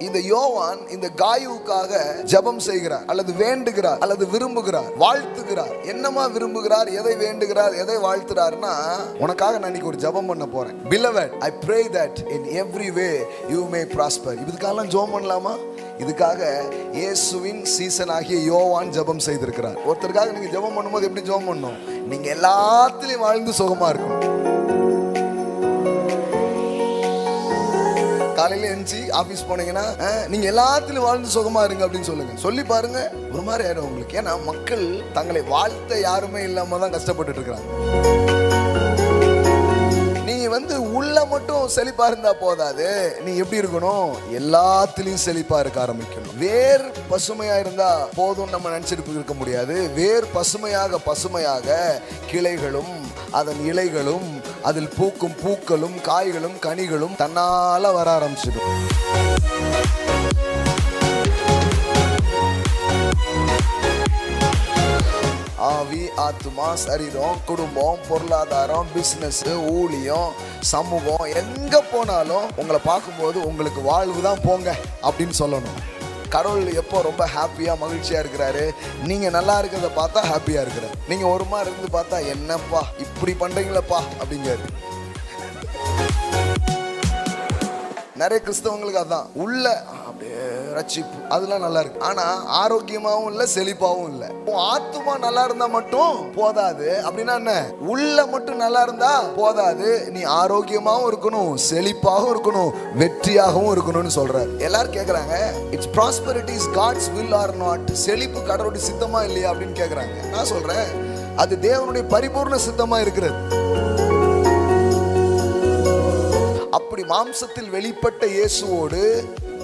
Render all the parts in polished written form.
இந்த யோவான் இந்த காயுவுக்காக ஜெபம் செய்கிறார், அல்லது வேண்டுகிறார், அல்லது விரும்புகிறார், வாழ்த்துகிறார். என்னமா விரும்புகிறார், எதை வேண்டுகிறார், எதை வாழ்த்துறாருன்னா, உனக்காக நான் இன்னைக்கு ஒரு ஜெபம் பண்ண போறேன். Beloved, I pray that in every way you may prosper. இதுக்காக ஜெபம் பண்ணலாமா? இதுக்காக இயேசுவின் சீசன் ஆகிய யோவான் ஜெபம் செய்திருக்கிறார். ஒருத்தருக்காக நீங்க ஜெபம் பண்ணும்போது எப்படி ஜெபம் பண்ணணும்? நீங்க எல்லாத்துலயும் வாழ்ந்து சுகமா இருக்கணும். காலையில எஞ்சி ஆபீஸ் போனீங்கன்னா நீங்க எல்லாத்திலும் வாழ்ந்து சுகமா இருங்க அப்படின்னு சொல்லுங்க. சொல்லி பாருங்க, ஒரு மாதிரி ஆயிடும் உங்களுக்கு. ஏன்னா மக்கள் தங்களை வாழ்த்த யாருமே இல்லாம தான் கஷ்டப்பட்டு இருக்கிறாங்க. நீ உள்ள மட்டும் செழிப்பா இருந்தா போதாது, நீ எப்படி இருக்கணும்? எல்லாத்திலையும் செழிப்பா இருக்க ஆரம்பிக்கணும். வேர் பசுமையா இருந்தா போதும் நம்ம நினைச்சிட்டு இருக்க முடியாது. வேர் பசுமையாக கிளைகளும் அதன் இலைகளும் அதில் பூக்கும் பூக்களும் காய்களும் கனிகளும் தன்னால வர ஆரம்பிச்சிடும். ஆவி, ஆத்துமா, சரீரம், குடும்பம், பொருளாதாரம், பிசினஸ், ஊழியம், சமூகம், எங்க போனாலும் உங்களை பார்க்கும்போது உங்களுக்கு வாழ்வு தான் போங்க அப்படின்னு சொல்லணும். கடவுள் எப்போ ரொம்ப ஹாப்பியா மகிழ்ச்சியா இருக்கிறாரு, நீங்க நல்லா இருக்கிறத பார்த்தா ஹாப்பியா இருக்கிறாரு. நீங்க ஒரு மாதிரி இருந்து பார்த்தா என்னப்பா இப்படி பண்றீங்களப்பா அப்படிங்கிறாரு. நிறைய கிறிஸ்தவங்களுக்கு அதான் உள்ள அப்படியே ரட்சிப்பு அதெல்லாம் நல்லா இருக்கு, ஆனா ஆரோக்கியமாவும் இல்ல, செழிப்பாவும் இல்ல. ஆத்துமா நல்லா இருந்தா மட்டும் போதாது. அப்படின்னா என்ன? உள்ள மட்டும் நல்லா இருந்தா போதாது, நீ ஆரோக்கியமாவும் இருக்கணும், செழிப்பாகவும் இருக்கணும், வெற்றியாகவும் இருக்கணும்னு சொல்றாரு. எல்லாரும் கேக்குறாங்க, it's prosperity is God's will or not? செழிப்பு கடவுளுடைய சித்தமா இல்லையா அப்படின்னு கேக்குறாங்க. நான் சொல்றேன், அது தேவனுடைய பரிபூர்ண சித்தமா இருக்கிறது. அப்படி மாம்சத்தில் வெளிப்பட்ட இயேசுவோடு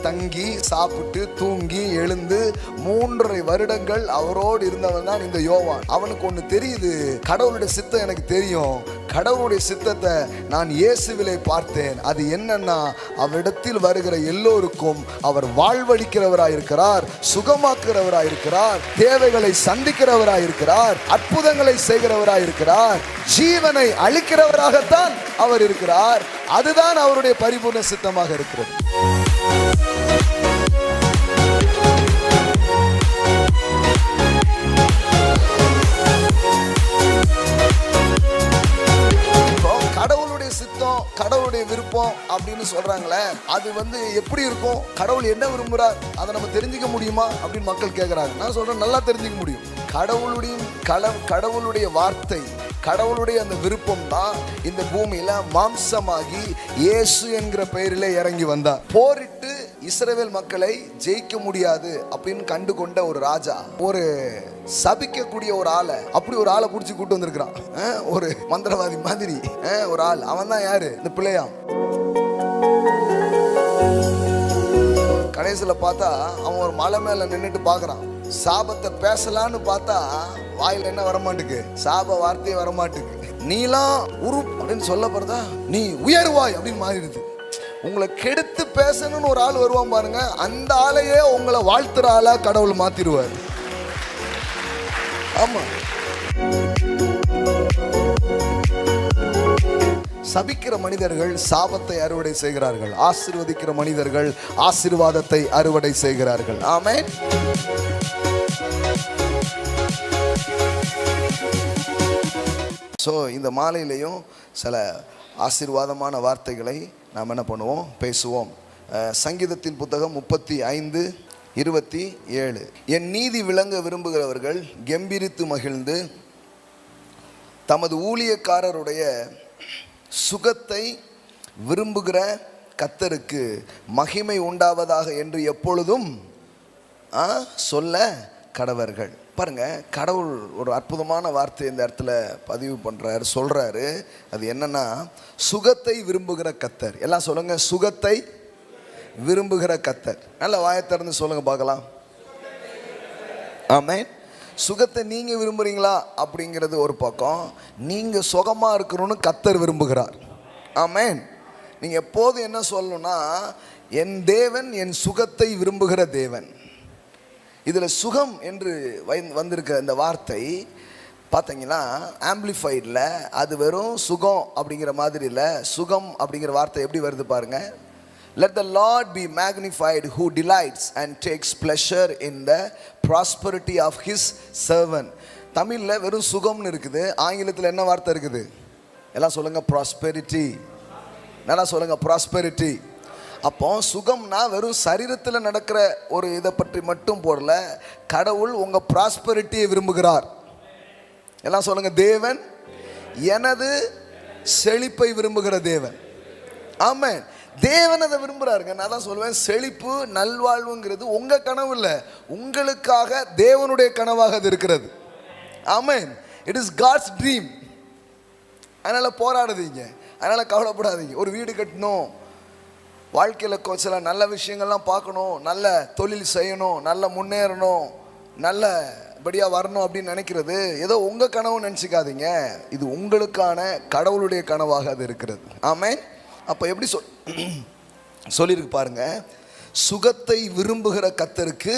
தங்கி சாப்பிட்டு தூங்கி எழுந்து 3.5 வருடங்கள் அவரோடு இருந்தவன் தான் இந்த யோவான். அவனுக்கு ஒண்ணு தெரியுது, கடவுளுடைய சித்தம் எனக்கு தெரியும். கடவுளுடைய சித்தத்தை நான் இயேசுவிலே பார்த்தேன். அது என்னன்னா, அவரிடத்தில் வருகிற எல்லோருக்கும் அவர் வாழ்வளிக்கிறவராயிருக்கிறார், சுகமாக்குறவராயிருக்கிறார், தேவைகளை சந்திக்கிறவராயிருக்கிறார், அற்புதங்களை செய்கிறவராயிருக்கிறார், ஜீவனை அளிக்கிறவராகத்தான் அவர் இருக்கிறார். அதுதான் அவருடைய பரிபூர்ண சித்தமாக இருக்கிறது. கடவுளுடைய சித்தம், கடவுளுடைய விருப்பம் அப்படின்னு சொல்றாங்களே, அது எப்படி இருக்கும்? கடவுள் என்ன விரும்புறார் அதை நம்ம தெரிஞ்சுக்க முடியுமா அப்படின்னு மக்கள் கேட்கிறாங்க. நான் சொல்றேன், நல்லா தெரிஞ்சுக்க முடியும். கடவுளுடைய வார்த்தை, கடவுளுடைய அந்த விருப்பம் தான் இந்த பூமியில மாம்சமாகி இயேசு என்கிற பெயரிலே இறங்கி வந்தார். போரிட்டு இஸ்ரவேல் மக்களை ஜெயிக்க முடியாது அப்படின்னு கண்டு கொண்ட ஒரு ராஜா, ஒரு சபிக்கக்கூடிய ஒரு ஆளை, அப்படி ஒரு ஆளை புடிச்சு கூட்டு வந்திருக்கிறான். ஒரு மந்திரவாதி மாதிரி ஒரு ஆள். அவன் தான் யாரு? இந்த பிள்ளையாம். கடைசியில பார்த்தா அவன் ஒரு மலை மேல நின்றுட்டு பாக்குறான். சாபத்தை பேசலான்னு பார்த்தா வாயில என்ன வரமாட்டுக்கு? சாப வார்த்தையே வரமாட்டுக்கு. நீலாம் உரு அப்படின்னு சொல்ல போறதா, நீ உயர்வாய் அப்படின்னு மாறிடுது. உங்களை கெடுத்து பேசணும்னு ஒரு ஆள் வருவான் பாருங்க, அந்த ஆளையே உங்களை வாழ்த்துற ஆளா கடவுள் மாத்திடுவார். ஆமா, சபிக்கிற மனிதர்கள் சாபத்தை அறுவடை செய்கிறார்கள், ஆசீர்வதிக்கிற மனிதர்கள் ஆசீர்வாதத்தை அறுவடை செய்கிறார்கள். ஆமென். ஸோ இந்த மாலையிலையும் சில ஆசீர்வாதமான வார்த்தைகளை நாம் என்ன பண்ணுவோம்? பேசுவோம். சங்கீதத்தின் புத்தகம் 35:27. என் நீதி விளங்க விரும்புகிறவர்கள் கெம்பீரித்து மகிழ்ந்து தமது ஊழியக்காரருடைய சுகத்தை விரும்புகிற கர்த்தருக்கு மகிமை உண்டாவதாக என்று எப்பொழுதும் சொல்ல கடவர்கள். பாருங்க, கடவுள் ஒரு அற்புதமான வார்த்தை இந்த இடத்துல பதிவு பண்றாரு, சொல்றாரு. அது என்னன்னா, சுகத்தை விரும்புகிற கர்த்தர். எல்லாம் சொல்லுங்க, சுகத்தை விரும்புகிற கர்த்தர். நல்ல வாயை திறந்து சொல்லுங்க பார்க்கலாம். ஆமென். சுகத்தை நீங்க விரும்புறீங்களா அப்படிங்கிறது ஒரு பக்கம், நீங்க சுகமா இருக்கணும்னு கர்த்தர் விரும்புகிறார். ஆமென். நீங்க எப்போதும் என்ன சொல்லணும்னா, என் தேவன் என் சுகத்தை விரும்புகிற தேவன். இதில் சுகம் என்று வந்திருக்க இந்த வார்த்தை பார்த்தீங்கன்னா ஆம்பிளிஃபைடில் அது வெறும் சுகம் அப்படிங்கிற மாதிரி இல்லை. சுகம் அப்படிங்கிற வார்த்தை எப்படி வருது பாருங்க, Let the Lord be magnified who delights and takes pleasure in the prosperity of his servant. தமிழ்ல வெறும் சுகம்னு இருக்குது, ஆங்கிலத்தில் என்ன வார்த்தை இருக்குது? எல்லாம் சொல்லுங்க, ப்ராஸ்பெரிட்டி. நல்லா சொல்லுங்க, ப்ராஸ்பெரிட்டி. அப்போ சுகம்னா வெறும் சரீரத்தில் நடக்கிற ஒரு இதை பற்றி மட்டும் போடல, கடவுள் உங்கள் ப்ராஸ்பெரிட்டியை விரும்புகிறார். எல்லாம் சொல்லுங்க, தேவன் எனது செழிப்பை விரும்புகிற தேவன். ஆமென். தேவன் அதை விரும்புகிறாருங்க. நான் தான் சொல்லுவேன், செழிப்பு நல்வாழ்வுங்கிறது உங்கள் கனவு இல்லை, உங்களுக்காக தேவனுடைய கனவாக அது இருக்கிறது. Amen. It is God's dream. அதனால் போராடுதீங்க, அதனால் கவலைப்படாதீங்க. ஒரு வீடு கட்டணும், வாழ்க்கையில் சில நல்ல விஷயங்கள்லாம் பார்க்கணும், நல்ல தொழில் செய்யணும், நல்ல முன்னேறணும், நல்லபடியாக வரணும் அப்படின்னு நினைக்கிறது ஏதோ உங்கள் கனவு நினச்சிக்காதீங்க. இது உங்களுக்கான கடவுளுடைய கனவாக அது இருக்கிறது. ஆமென். அப்போ எப்படி சொல்லியிருக்கு பாருங்க, சுகத்தை விரும்புகிற கர்த்தருக்கு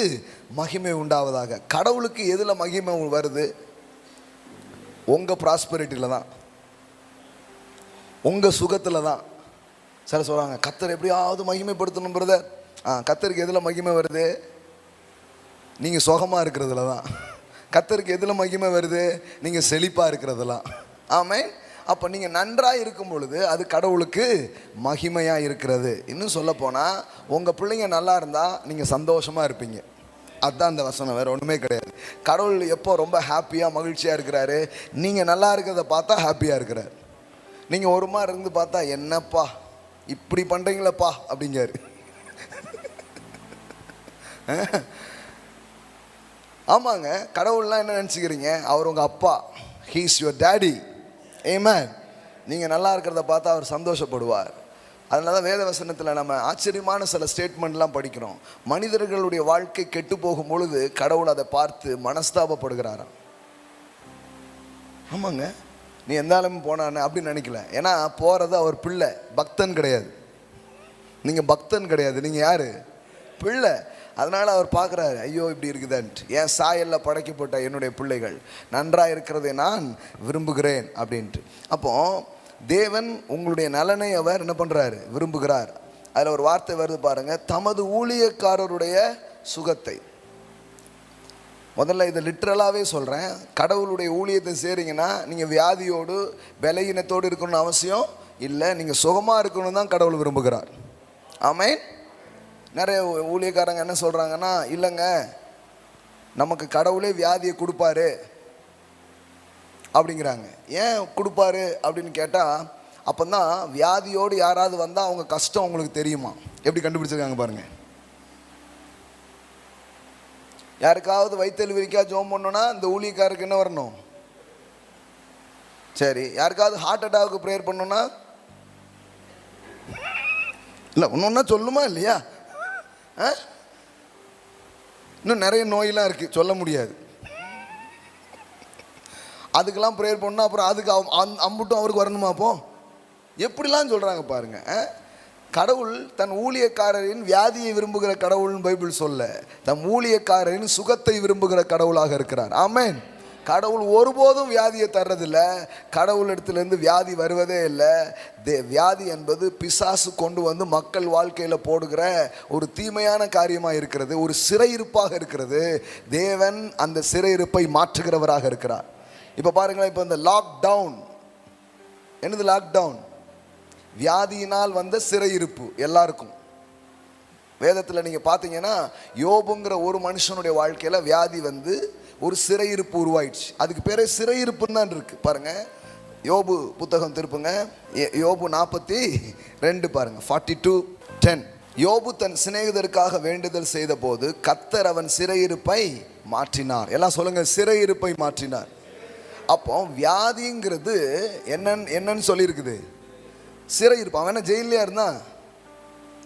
மகிமை உண்டாவதாக. கடவுளுக்கு எதில் மகிமை வருது? உங்கள் ப்ராஸ்பெரிட்டியில் தான், உங்கள் சுகத்தில் தான். சில சொல்கிறாங்க, கர்த்தர் எப்படியாவது மகிமைப்படுத்தணும் பிரதர். கர்த்தருக்கு எதில் மகிமை வருது? நீங்கள் சுகமாக இருக்கிறதுல தான். கர்த்தருக்கு எதில் மகிமை வருது? நீங்கள் செழிப்பாக இருக்கிறதுலாம். ஆமென். அப்போ நீங்கள் நன்றாக இருக்கும் பொழுது அது கடவுளுக்கு மகிமையாக இருக்கிறது. இன்னும் சொல்ல போனால், உங்கள் பிள்ளைங்க நல்லா இருந்தால் நீங்கள் சந்தோஷமாக இருப்பீங்க. அதுதான் அந்த வசனம், வேறு ஒன்றுமே கிடையாது. கடவுள் எப்போ ரொம்ப ஹாப்பியாக மகிழ்ச்சியாக இருக்கிறாரு? நீங்கள் நல்லா இருக்கிறத பார்த்தா ஹாப்பியாக இருக்கிறார். நீங்கள் ஒரு மாதிரி இருந்து பார்த்தா, என்னப்பா இப்படி பண்ணுறீங்களப்பா அப்படிங்காரு. ஆமாங்க, கடவுள்லாம் என்ன நினச்சிக்கிறீங்க? அவர் உங்கள் அப்பா. He is your daddy. Amen. நீங்கள் நல்லா இருக்கிறத பார்த்தா அவர் சந்தோஷப்படுவார். அதனால தான் வேத வசனத்தில் நம்ம ஆச்சரியமான சில ஸ்டேட்மெண்ட்லாம் படிக்கிறோம். மனிதர்களுடைய வாழ்க்கை கெட்டு போகும் பொழுது கடவுள் அதை பார்த்து மனஸ்தாபப்படுகிறாராம். ஆமாங்க, நீ எந்த ஆளுமே போனான்னு அப்படின்னு நினைக்கல. ஏன்னா போகிறது அவர் பிள்ளை, பக்தன் கிடையாது. நீங்கள் பக்தன் கிடையாது, நீங்கள் யார்? பிள்ளை. அதனால் அவர் பார்க்குறாரு, ஐயோ இப்படி இருக்குதான்ட்டு. என் சாயலில் படைக்கப்பட்ட என்னுடைய பிள்ளைகள் நன்றாக இருக்கிறதை நான் விரும்புகிறேன் அப்படின்ட்டு. அப்போது தேவன் உங்களுடைய நலனை அவர் என்ன பண்ணுறாரு? விரும்புகிறார். அதில் ஒரு வார்த்தை வருது பாருங்கள், தமது ஊழியக்காரருடைய சுகத்தை. முதல்ல இதை லிட்ரலாகவே சொல்கிறேன், கடவுளுடைய ஊழியத்தை செய்கிறீங்கன்னா நீங்கள் வியாதியோடு பலகீனத்தோடு இருக்கணும்னு அவசியம் இல்லை, நீங்கள் சுகமாக இருக்கணும் தான் கடவுள் விரும்புகிறார். ஆமென். நிறைய ஊழியக்காரங்க என்ன சொல்கிறாங்கன்னா, இல்லைங்க நமக்கு கடவுளே வியாதியை கொடுப்பாரு அப்படிங்கிறாங்க. ஏன் கொடுப்பாரு அப்படின்னு கேட்டால், அப்போ தான் வியாதியோடு யாராவது வந்தால் அவங்க கஷ்டம் உங்களுக்கு தெரியுமா? எப்படி கண்டுபிடிச்சிருக்காங்க பாருங்கள். யாருக்காவது வயிற்று விரிக்கா ஜோம் பண்ணோன்னா இந்த ஊழியக்காரருக்கு என்ன வரணும்? சரி. யாருக்காவது ஹார்ட் அட்டாக்கு ப்ரேயர் பண்ணோன்னா, இல்லை ஒன்று ஒன்றா சொல்லுமா இல்லையா? இன்னும் நிறைய நோயெல்லாம் இருக்குது, சொல்ல முடியாது. அதுக்கெல்லாம் ப்ரேயர் பண்ணால் அப்புறம் அதுக்கு அம்புட்டும் அவருக்கு வரணுமா? அப்போ எப்படிலாம் சொல்கிறாங்க பாருங்கள். கடவுள் தன் ஊழியக்காரரின் வியாதியை விரும்புகிற கடவுள்னு பைபிள் சொல்ல, தன் ஊழியக்காரரின் சுகத்தை விரும்புகிற கடவுளாக இருக்கிறார். ஆமென். கடவுள் ஒருபோதும் வியாதியை தர்றதில்லை, கடவுள் இடத்துலேருந்து வியாதி வருவதே இல்லை. வியாதி என்பது பிசாசு கொண்டு வந்து மக்கள் வாழ்க்கையில் போடுகிற ஒரு தீமையான காரியமாக இருக்கிறது, ஒரு சிறையிருப்பாக இருக்கிறது. தேவன் அந்த சிறையிருப்பை மாற்றுகிறவராக இருக்கிறார். இப்போ பாருங்களேன், இப்போ இந்த லாக்டவுன் என்னது? லாக்டவுன் வியாதியினால் வந்த சிறையிருப்பு எல்லாருக்கும். வேதத்தில் நீங்கள் பார்த்தீங்கன்னா, யோபுங்கிற ஒரு மனுஷனுடைய வாழ்க்கையில் வியாதி வந்து ஒரு சிறையிருப்பு உருவாயிடுச்சு. அதுக்கு பேரே சிறையிருப்புன்னு தான் இருக்கு. பாருங்கள், யோபு புத்தகம் திருப்புங்க, யோபு 42 பாருங்க, 42:10. யோபு தன் சிநேகிதருக்காக வேண்டுதல் செய்த போது கர்த்தர் அவன் சிறையிருப்பை மாற்றினார். எல்லாம் சொல்லுங்க, சிறையிருப்பை மாற்றினார். அப்போ வியாதிங்கிறது என்னன்னு சொல்லியிருக்குது? சிறையிருப்பு. அவன் என்ன ஜெயிலே இருந்தான்?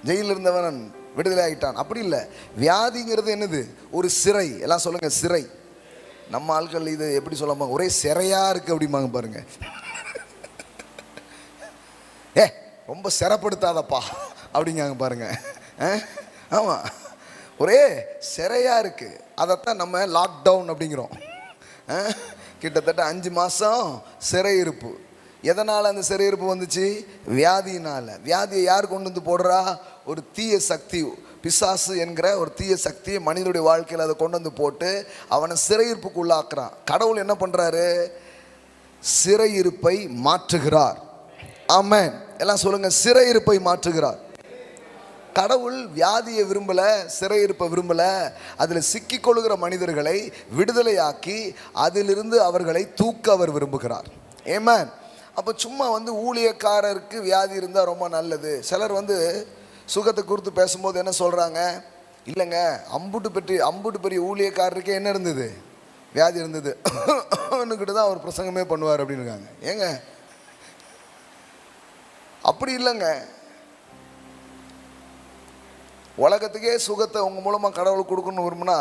ஜெயிலில் இருந்தவன் விடுதலை ஆகிட்டான் அப்படி இல்லை. வியாதிங்கிறது என்னது? ஒரு சிறை. எல்லாம் சொல்லுங்க, சிறை. நம்ம ஆட்கள் இது எப்படி சொல்லாம, ஒரே சிறையாக இருக்குது அப்படிம்பாங்க பாருங்க. ரொம்ப சிறைப்படுத்தாதப்பா அப்படிங்காங்க பாருங்க. ஆமாம், ஒரே சிறையாக இருக்குது. அதைத்தான் நம்ம லாக்டவுன் அப்படிங்கிறோம். கிட்டத்தட்ட 5 மாதம் சிறையிருப்பு. எதனால் அந்த சிறையிருப்பு வந்துச்சு? வியாதியினால். வியாதியை யார் கொண்டு வந்து போடுறா? ஒரு தீய சக்தி, பிசாசு என்கிற ஒரு தீய சக்தியை மனிதனுடைய வாழ்க்கையில் அதை கொண்டு வந்து போட்டு அவனை சிறையிருப்புக்கு உள்ளாக்குறான். கடவுள் என்ன பண்ணுறாரு? சிறையிருப்பை மாற்றுகிறார். ஆமென். எல்லாம் சொல்லுங்க, சிறையிருப்பை மாற்றுகிறார். கடவுள் வியாதியை விரும்பல, சிறையிருப்பை விரும்பல. அதில் சிக்கிக்கொள்கிற மனிதர்களை விடுதலையாக்கி அதிலிருந்து அவர்களை தூக்க அவர் விரும்புகிறார். ஆமென். அப்போ சும்மா ஊழியக்காரருக்கு வியாதி இருந்தால் ரொம்ப நல்லது. சிலர் சுகத்தை குறித்து பேசும்போது என்ன சொல்கிறாங்க? இல்லைங்க, அம்புட்டு பெரிய ஊழியக்காரருக்கே என்ன இருந்தது? வியாதி இருந்தது கிட்ட தான் அவர் பிரசங்கமே பண்ணுவார் அப்படின்னு இருக்காங்க. ஏங்க அப்படி இல்லைங்க. உலகத்துக்கே சுகத்தை உங்கள் மூலமாக கடவுளுக்கு கொடுக்கணும்னு விரும்பினா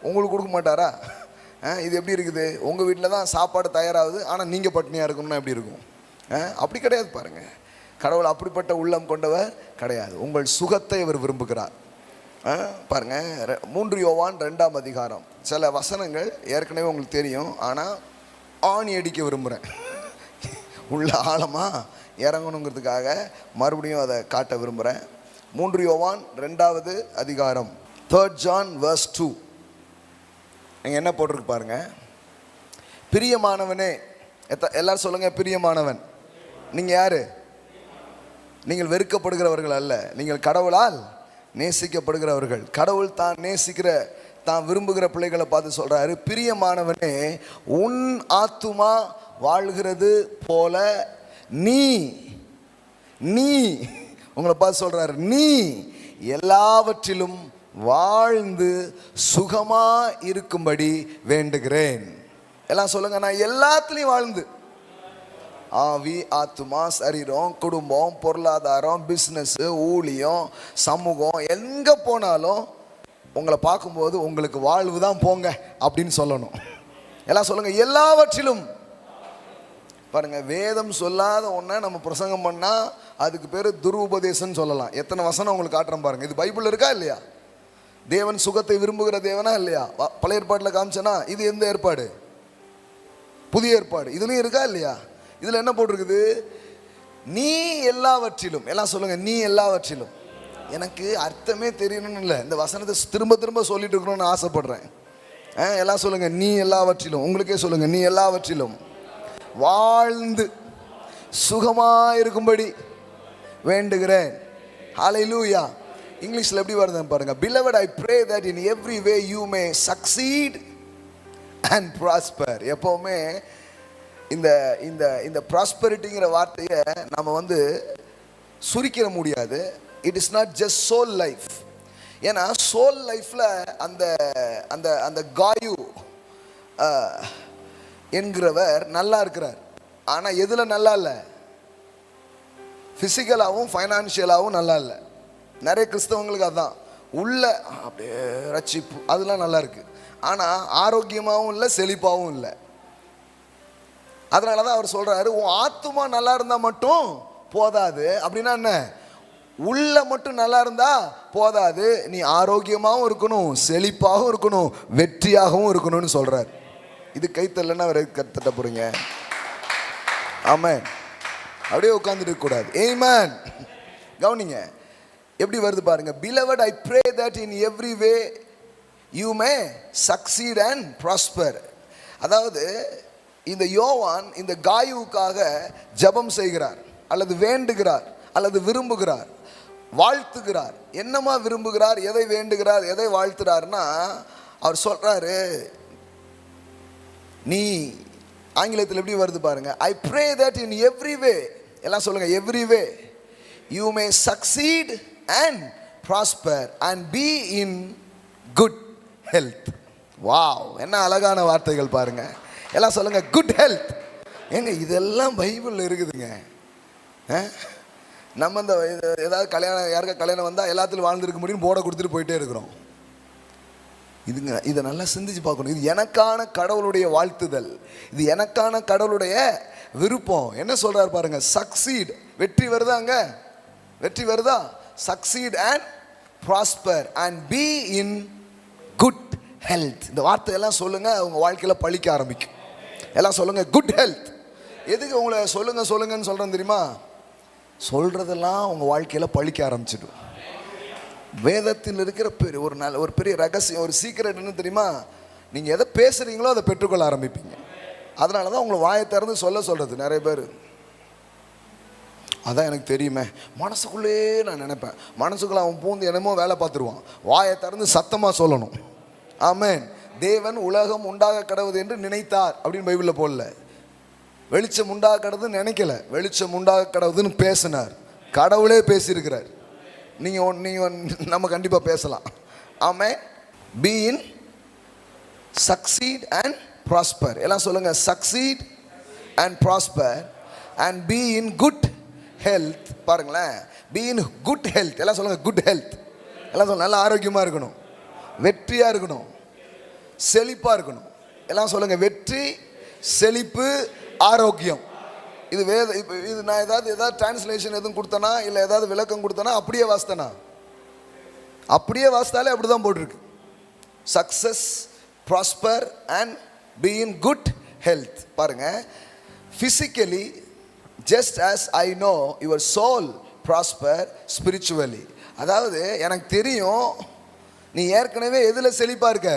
உங்களுக்கு கொடுக்க மாட்டாரா? இது எப்படி இருக்குது? உங்கள் வீட்டில் தான் சாப்பாடு தயாராகுது, ஆனால் நீங்கள் பட்டினியாக இருக்கணும்னா எப்படி இருக்கும்? அப்படி கிடையாது. பாருங்கள், கடவுள் அப்படிப்பட்ட உள்ளம் கொண்டவர் கிடையாது. உங்கள் சுகத்தை அவர் விரும்புகிறார். பாருங்கள், 3 யோவான் 2ஆம் அதிகாரம். சில வசனங்கள் ஏற்கனவே உங்களுக்கு தெரியும், ஆனால் ஆணி அடிக்க விரும்புகிறேன். உள்ள ஆழமாக இறங்கணுங்கிறதுக்காக மறுபடியும் அதை காட்ட விரும்புகிறேன். 3 யோவான் 2ஆவது அதிகாரம், 3 John verse 2. நீங்கள் என்ன போட்டிருக்கு பாருங்க. பிரியமானவனே, எல்லாரும் சொல்லுங்க, பிரியமானவன். நீங்கள் யாரு? நீங்கள் வெறுக்கப்படுகிறவர்கள் அல்ல, நீங்கள் கடவுளால் நேசிக்கப்படுகிறவர்கள். கடவுள் தான் நேசிக்கிற, தான் விரும்புகிற பிள்ளைகளை பார்த்து சொல்றாரு, பிரியமானவனே, உன் ஆத்துமா வாழ்கிறது போல நீ உங்களை பார்த்து சொல்றாரு, நீ எல்லாவற்றிலும் வாழ்ந்து சுகமா இருக்கும்படி வேண்டுகிறேன். எல்லாம் சொல்லுங்க, நான் எல்லாத்துலேயும் வாழ்ந்து, ஆவி, ஆத்துமா, சரீரம், குடும்பம், பொருளாதாரம், பிஸ்னஸ், ஊழியம், சமூகம், எங்கே போனாலும் உங்களை பார்க்கும்போது உங்களுக்கு வாழ்வு தான் போங்க அப்படின்னு சொல்லணும். எல்லாம் சொல்லுங்க, எல்லாவற்றிலும். பாருங்க, வேதம் சொல்லாத ஒன்றை நம்ம பிரசங்கம் பண்ணால் அதுக்கு பேர் துருபதேசம்னு சொல்லலாம். எத்தனை வசனம் உங்களுக்கு காட்டுறேன் பாருங்க. இது பைபிள் இருக்கா இல்லையா? தேவன் சுகத்தை விரும்புகிற தேவனா இல்லையா? பழைய ஏற்பாட்டில் காமிச்சனா? இது எந்த ஏற்பாடு? புதிய ஏற்பாடு. இதுலையும் இருக்கா இல்லையா? இதில் என்ன போட்டிருக்குது? நீ எல்லாவற்றிலும். எல்லாம் சொல்லுங்க, நீ எல்லாவற்றிலும். எனக்கு அர்த்தமே தெரியணும்னு இல்லை, இந்த வசனத்தை திரும்ப திரும்ப சொல்லிட்டு இருக்கணும்னு ஆசைப்படுறேன். எல்லாம் சொல்லுங்க, நீ எல்லாவற்றிலும். உங்களுக்கே சொல்லுங்க, நீ எல்லாவற்றிலும் வாழ்ந்து சுகமாக இருக்கும்படி வேண்டுகிறேன். ஹல்லேலூயா. இங்கிலீஷில் எப்படி வருதுன்னு பாருங்க. Beloved, I pray that in every way you may succeed and prosper. எப்போவுமே இந்த இந்த இந்த ப்ராஸ்பரிட்டிங்கிற வார்த்தையை நம்ம சுருக்கிட முடியாது. It is not just soul life. ஏன்னா சோல் லைஃப்பில் அந்த அந்த அந்த காயு என்கிறவர் நல்லா இருக்கிறார். ஆனால் எதில் நல்லா இல்லை? ஃபிசிக்கலாகவும் ஃபைனான்ஷியலாகவும் நல்லா இல்லை. நிறைய கிறிஸ்தவங்களுக்கு அதுதான் உள்ள அப்படியே ரட்சிப்பு, அதெல்லாம் நல்லா இருக்குது. ஆனால் ஆரோக்கியமாகவும் இல்லை, செழிப்பாகவும் இல்லை. அதனால தான் அவர் சொல்கிறாரு, உன் ஆத்துமா நல்லா இருந்தால் மட்டும் போதாது. அப்படின்னா என்ன? உள்ள மட்டும் நல்லா இருந்தால் போதாது, நீ ஆரோக்கியமாகவும் இருக்கணும், செழிப்பாகவும் இருக்கணும், வெற்றியாகவும் இருக்கணும்னு சொல்கிறார். இது கைத்தல்லைன்னா வேற கத்தட்ட போகிறீங்க. ஆமென். அப்படியே உட்காந்துட்டு கூடாது. ஆமென். கவனிங்க எப்படி வருது பாருங்க. Beloved, I pray that in every way you may succeed and prosper. அதாவது இந்த யோவான் இந்த காயுவுக்காக ஜெபம் செய்கிறார், அல்லது வேண்டுகிறார், அல்லது விரும்புகிறார், வாழ்த்துகிறார். என்னமா விரும்புகிறார், எதை வேண்டுகிறார், எதை வாழ்த்துறாருன்னா, அவர் சொல்றாரு, நீ, ஆங்கிலத்தில் எப்படி வருது பாருங்க, I pray that in every way. எல்லாம் சொல்லுங்க, every way you may succeed and prosper and be in good health. Wow, என்ன அழகான வார்த்தைகள் பாருங்க. எல்லாம் சொல்லுங்க, குட் ஹெல்த். ஏங்க இதெல்லாம் பைபிளில் இருக்குதுங்க. நம்ம இந்த ஏதாவது கல்யாணம், யாருக்கா கல்யாணம் வந்தால் எல்லாத்துலையும் வாழ்ந்துருக்க முடியும்னு போட கொடுத்துட்டு போயிட்டே இருக்கிறோம். இதுங்க, இதை நல்லா சிந்திச்சு பார்க்கணும். இது எனக்கான கடவுளுடைய வாழ்த்துதல், இது எனக்கான கடவுளுடைய விருப்பம். என்ன சொல்றாரு பாருங்க, சக்சீட், வெற்றி வருதாங்க, வெற்றி வருதா? Succeed and prosper and be in good health. இந்த வார்த்தையெல்லாம் சொல்லுங்க, உங்க வாழ்க்கையில பழிக்க ஆரம்பிக்கும். எல்லாம் சொல்லுங்க, குட் ஹெல்த். எதுக்கு உங்களை சொல்லுங்க சொல்லுங்கன்னு சொல்றேன் தெரியுமா? சொல்றதெல்லாம் உங்க வாழ்க்கையில பழிக்க ஆரம்பிச்சிடும். வேதத்தில் இருக்கிற ஒரு பெரிய ரகசியம், ஒரு சீக்ரெட் என்ன தெரியுமா? நீங்கள் எதை பேசுகிறீங்களோ அதை பெற்றுக்கொள்ள ஆரம்பிப்பீங்க. அதனால தான் உங்களை வாயை திறந்து சொல்கிறது நிறைய பேர். அதான் எனக்கு தெரியுமே, மனசுக்குள்ளே நான் நினைப்பேன். மனசுக்குள்ளே அவன் பூந்து என்னமோ வேலை பார்த்துருவான். வாயை திறந்து சத்தமாக சொல்லணும். ஆமென். தேவன் உலகம் உண்டாக கடவுது என்று நினைத்தார் அப்படின்னு பைபிளில் போடல. வெளிச்சம் உண்டாக கடவுதுன்னு நினைக்கல, வெளிச்சம் உண்டாக கடவுதுன்னு பேசினார். கடவுளே பேசியிருக்கிறார். நீங்கள் நம்ம கண்டிப்பாக பேசலாம். Amen. Be in succeed and prosper. எல்லாம் சொல்லுங்கள், succeed and prosper and be in good health. பாருங்களேன், பி இன் குட் ஹெல்த். எல்லாம் சொல்லுங்கள், குட் ஹெல்த். எல்லாம் சொல்லுங்கள், நல்லா ஆரோக்கியமாக இருக்கணும், வெற்றியாக இருக்கணும், செழிப்பாக இருக்கணும். எல்லாம் சொல்லுங்கள், வெற்றி, செழிப்பு, ஆரோக்கியம். இது இது நான் ஏதாவது டிரான்ஸ்லேஷன் எதுவும் கொடுத்தனா இல்லை ஏதாவது விளக்கம் கொடுத்தனா அப்படியே வாசித்தனா? அப்படியே வாசித்தாலே அப்படி தான் போட்டிருக்கு. Success, prosper and be in good health. பாருங்க, physically just as I know your soul prosper spiritually. அதாவது எனக்கு தெரியும் நீ ஏற்கனவே எதில் செழிப்பாக இருக்க,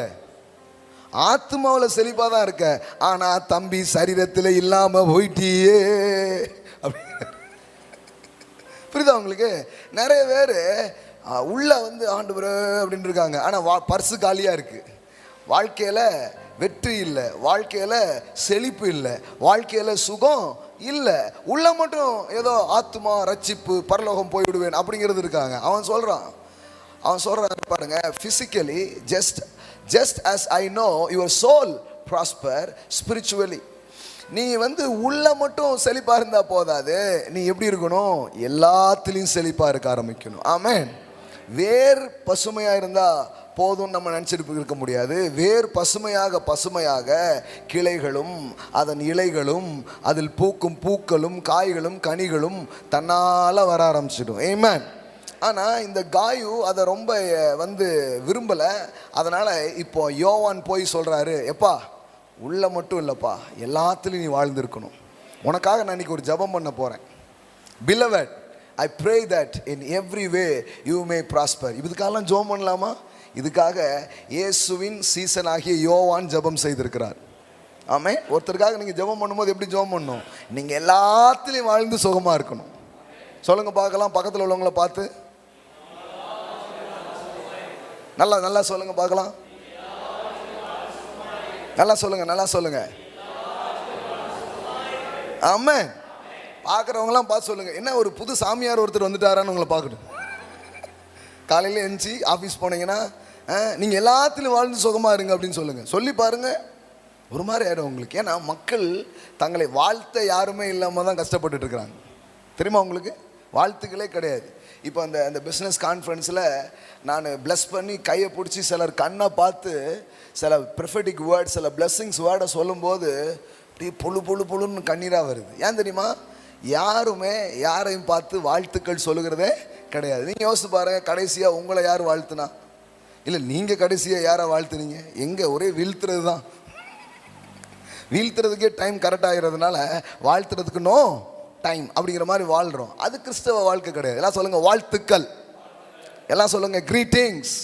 ஆத்மாவில் செழிப்பாக தான் இருக்க. ஆனால் தம்பி சரீரத்தில் இல்லாமல் போயிட்டியே. புரியுதா உங்களுக்கு? நிறைய பேர் உள்ள ஆண்டவரே அப்படின்னு இருக்காங்க, ஆனால் பர்ஸு காலியாக இருக்கு. வாழ்க்கையில் வெற்றி இல்லை, வாழ்க்கையில் செழிப்பு இல்லை, வாழ்க்கையில் சுகம் இல்லை. உள்ள மட்டும் ஏதோ ஆத்மா ரட்சிப்பு பரலோகம் போய்விடுவேன் அப்படிங்கிறது இருக்காங்க. அவன் சொல்கிறான் பாருங்க, physically just as I know your soul prosper spiritually. நீ உள்ள மட்டும் செழிப்பாக இருந்தால் போதாது, நீ எப்படி இருக்கணும்? எல்லாத்துலேயும் செழிப்பாக இருக்க ஆரம்பிக்கணும். ஆமென். வேர் பசுமையாக இருந்தால் போதும் நம்ம நினச்சிட்டு இருக்க முடியாது. வேர் பசுமையாக கிளைகளும் அதன் இலைகளும் அதில் பூக்கும் பூக்களும் காய்களும் கனிகளும் தன்னால் வர ஆரம்பிச்சிடும். ஆமென். ஆனால் இந்த காயு அதை ரொம்ப விரும்பலை. அதனால் இப்போ யோவான் போய் சொல்கிறாரு, எப்பா உள்ள மட்டும் இல்லைப்பா, எல்லாத்துலேயும் நீ வாழ்ந்துருக்கணும். உனக்காக நான் இன்றைக்கி ஒரு ஜெபம் பண்ண போகிறேன். Beloved, I pray that in every way you may prosper. இதுக்கெல்லாம் ஜெபம் பண்ணலாமா? இதுக்காக இயேசுவின் சீசன் ஆகிய யோவான் ஜெபம் செய்திருக்கிறார். ஆமென். ஒருத்தருக்காக நீங்கள் ஜெபம் பண்ணும்போது எப்படி ஜெபம் பண்ணணும்? நீங்கள் எல்லாத்துலேயும் வாழ்ந்து சுகமாக இருக்கணும். சொல்லுங்க பார்க்கலாம், பக்கத்தில் உள்ளவங்கள பார்த்து நல்லா சொல்லுங்க பார்க்கலாம். நல்லா சொல்லுங்க. ஆமென். பார்க்குறவங்களாம் பார்த்து சொல்லுங்க, என்ன ஒரு புது சாமியார் ஒருத்தர் வந்துட்டாரான்னு உங்களை பார்க்கணும். காலையில் எழுந்துச்சி ஆஃபீஸ் போனீங்கன்னா நீங்கள் எல்லாத்துலேயும் வாழ்ந்து சுகமாக இருங்க அப்படின்னு சொல்லுங்கள். சொல்லி பாருங்கள், ஒரு மாதிரி ஆகிடும் உங்களுக்கு. ஏன்னா மக்கள் தங்களை வாழ்த்த யாருமே இல்லாமல் தான் கஷ்டப்பட்டுட்டு இருக்கிறாங்க. தெரியுமா உங்களுக்கு? வாழ்த்துக்களே கிடையாது. இப்போ அந்த பிஸ்னஸ் கான்ஃபரன்ஸில் நான் ப்ளஸ் பண்ணி கையை பிடிச்சி சிலர் கண்ணை பார்த்து சில ப்ரொஃபெட்டிக் வேர்ட், சில பிளெஸ்ஸிங்ஸ் வேர்டை சொல்லும்போது அப்படியே பொழுன்னு கண்ணீராக வருது. ஏன் தெரியுமா? யாருமே யாரையும் பார்த்து வாழ்த்துக்கள் சொல்லுகிறதே கிடையாது. நீங்கள் யோசிச்சு பாருங்கள், கடைசியாக உங்களை யார் வாழ்த்துனா? இல்லை நீங்கள் கடைசியாக யாரை வாழ்த்துனீங்க? எங்கே ஒரே வீழ்த்துறது தான். வீழ்த்துறதுக்கே டைம் கரெக்ட் ஆகிறதுனால வாழ்த்துறதுக்கு நோ டைம் அப்படிங்கிற மாதிரி வாழ்கிறோம். அது கிறிஸ்தவ வாழ்க்கை கிடையாது. எல்லாம் சொல்லுங்கள் வாழ்த்துக்கள். எல்லாம் சொல்லுங்கள் கிரீட்டிங்ஸ்.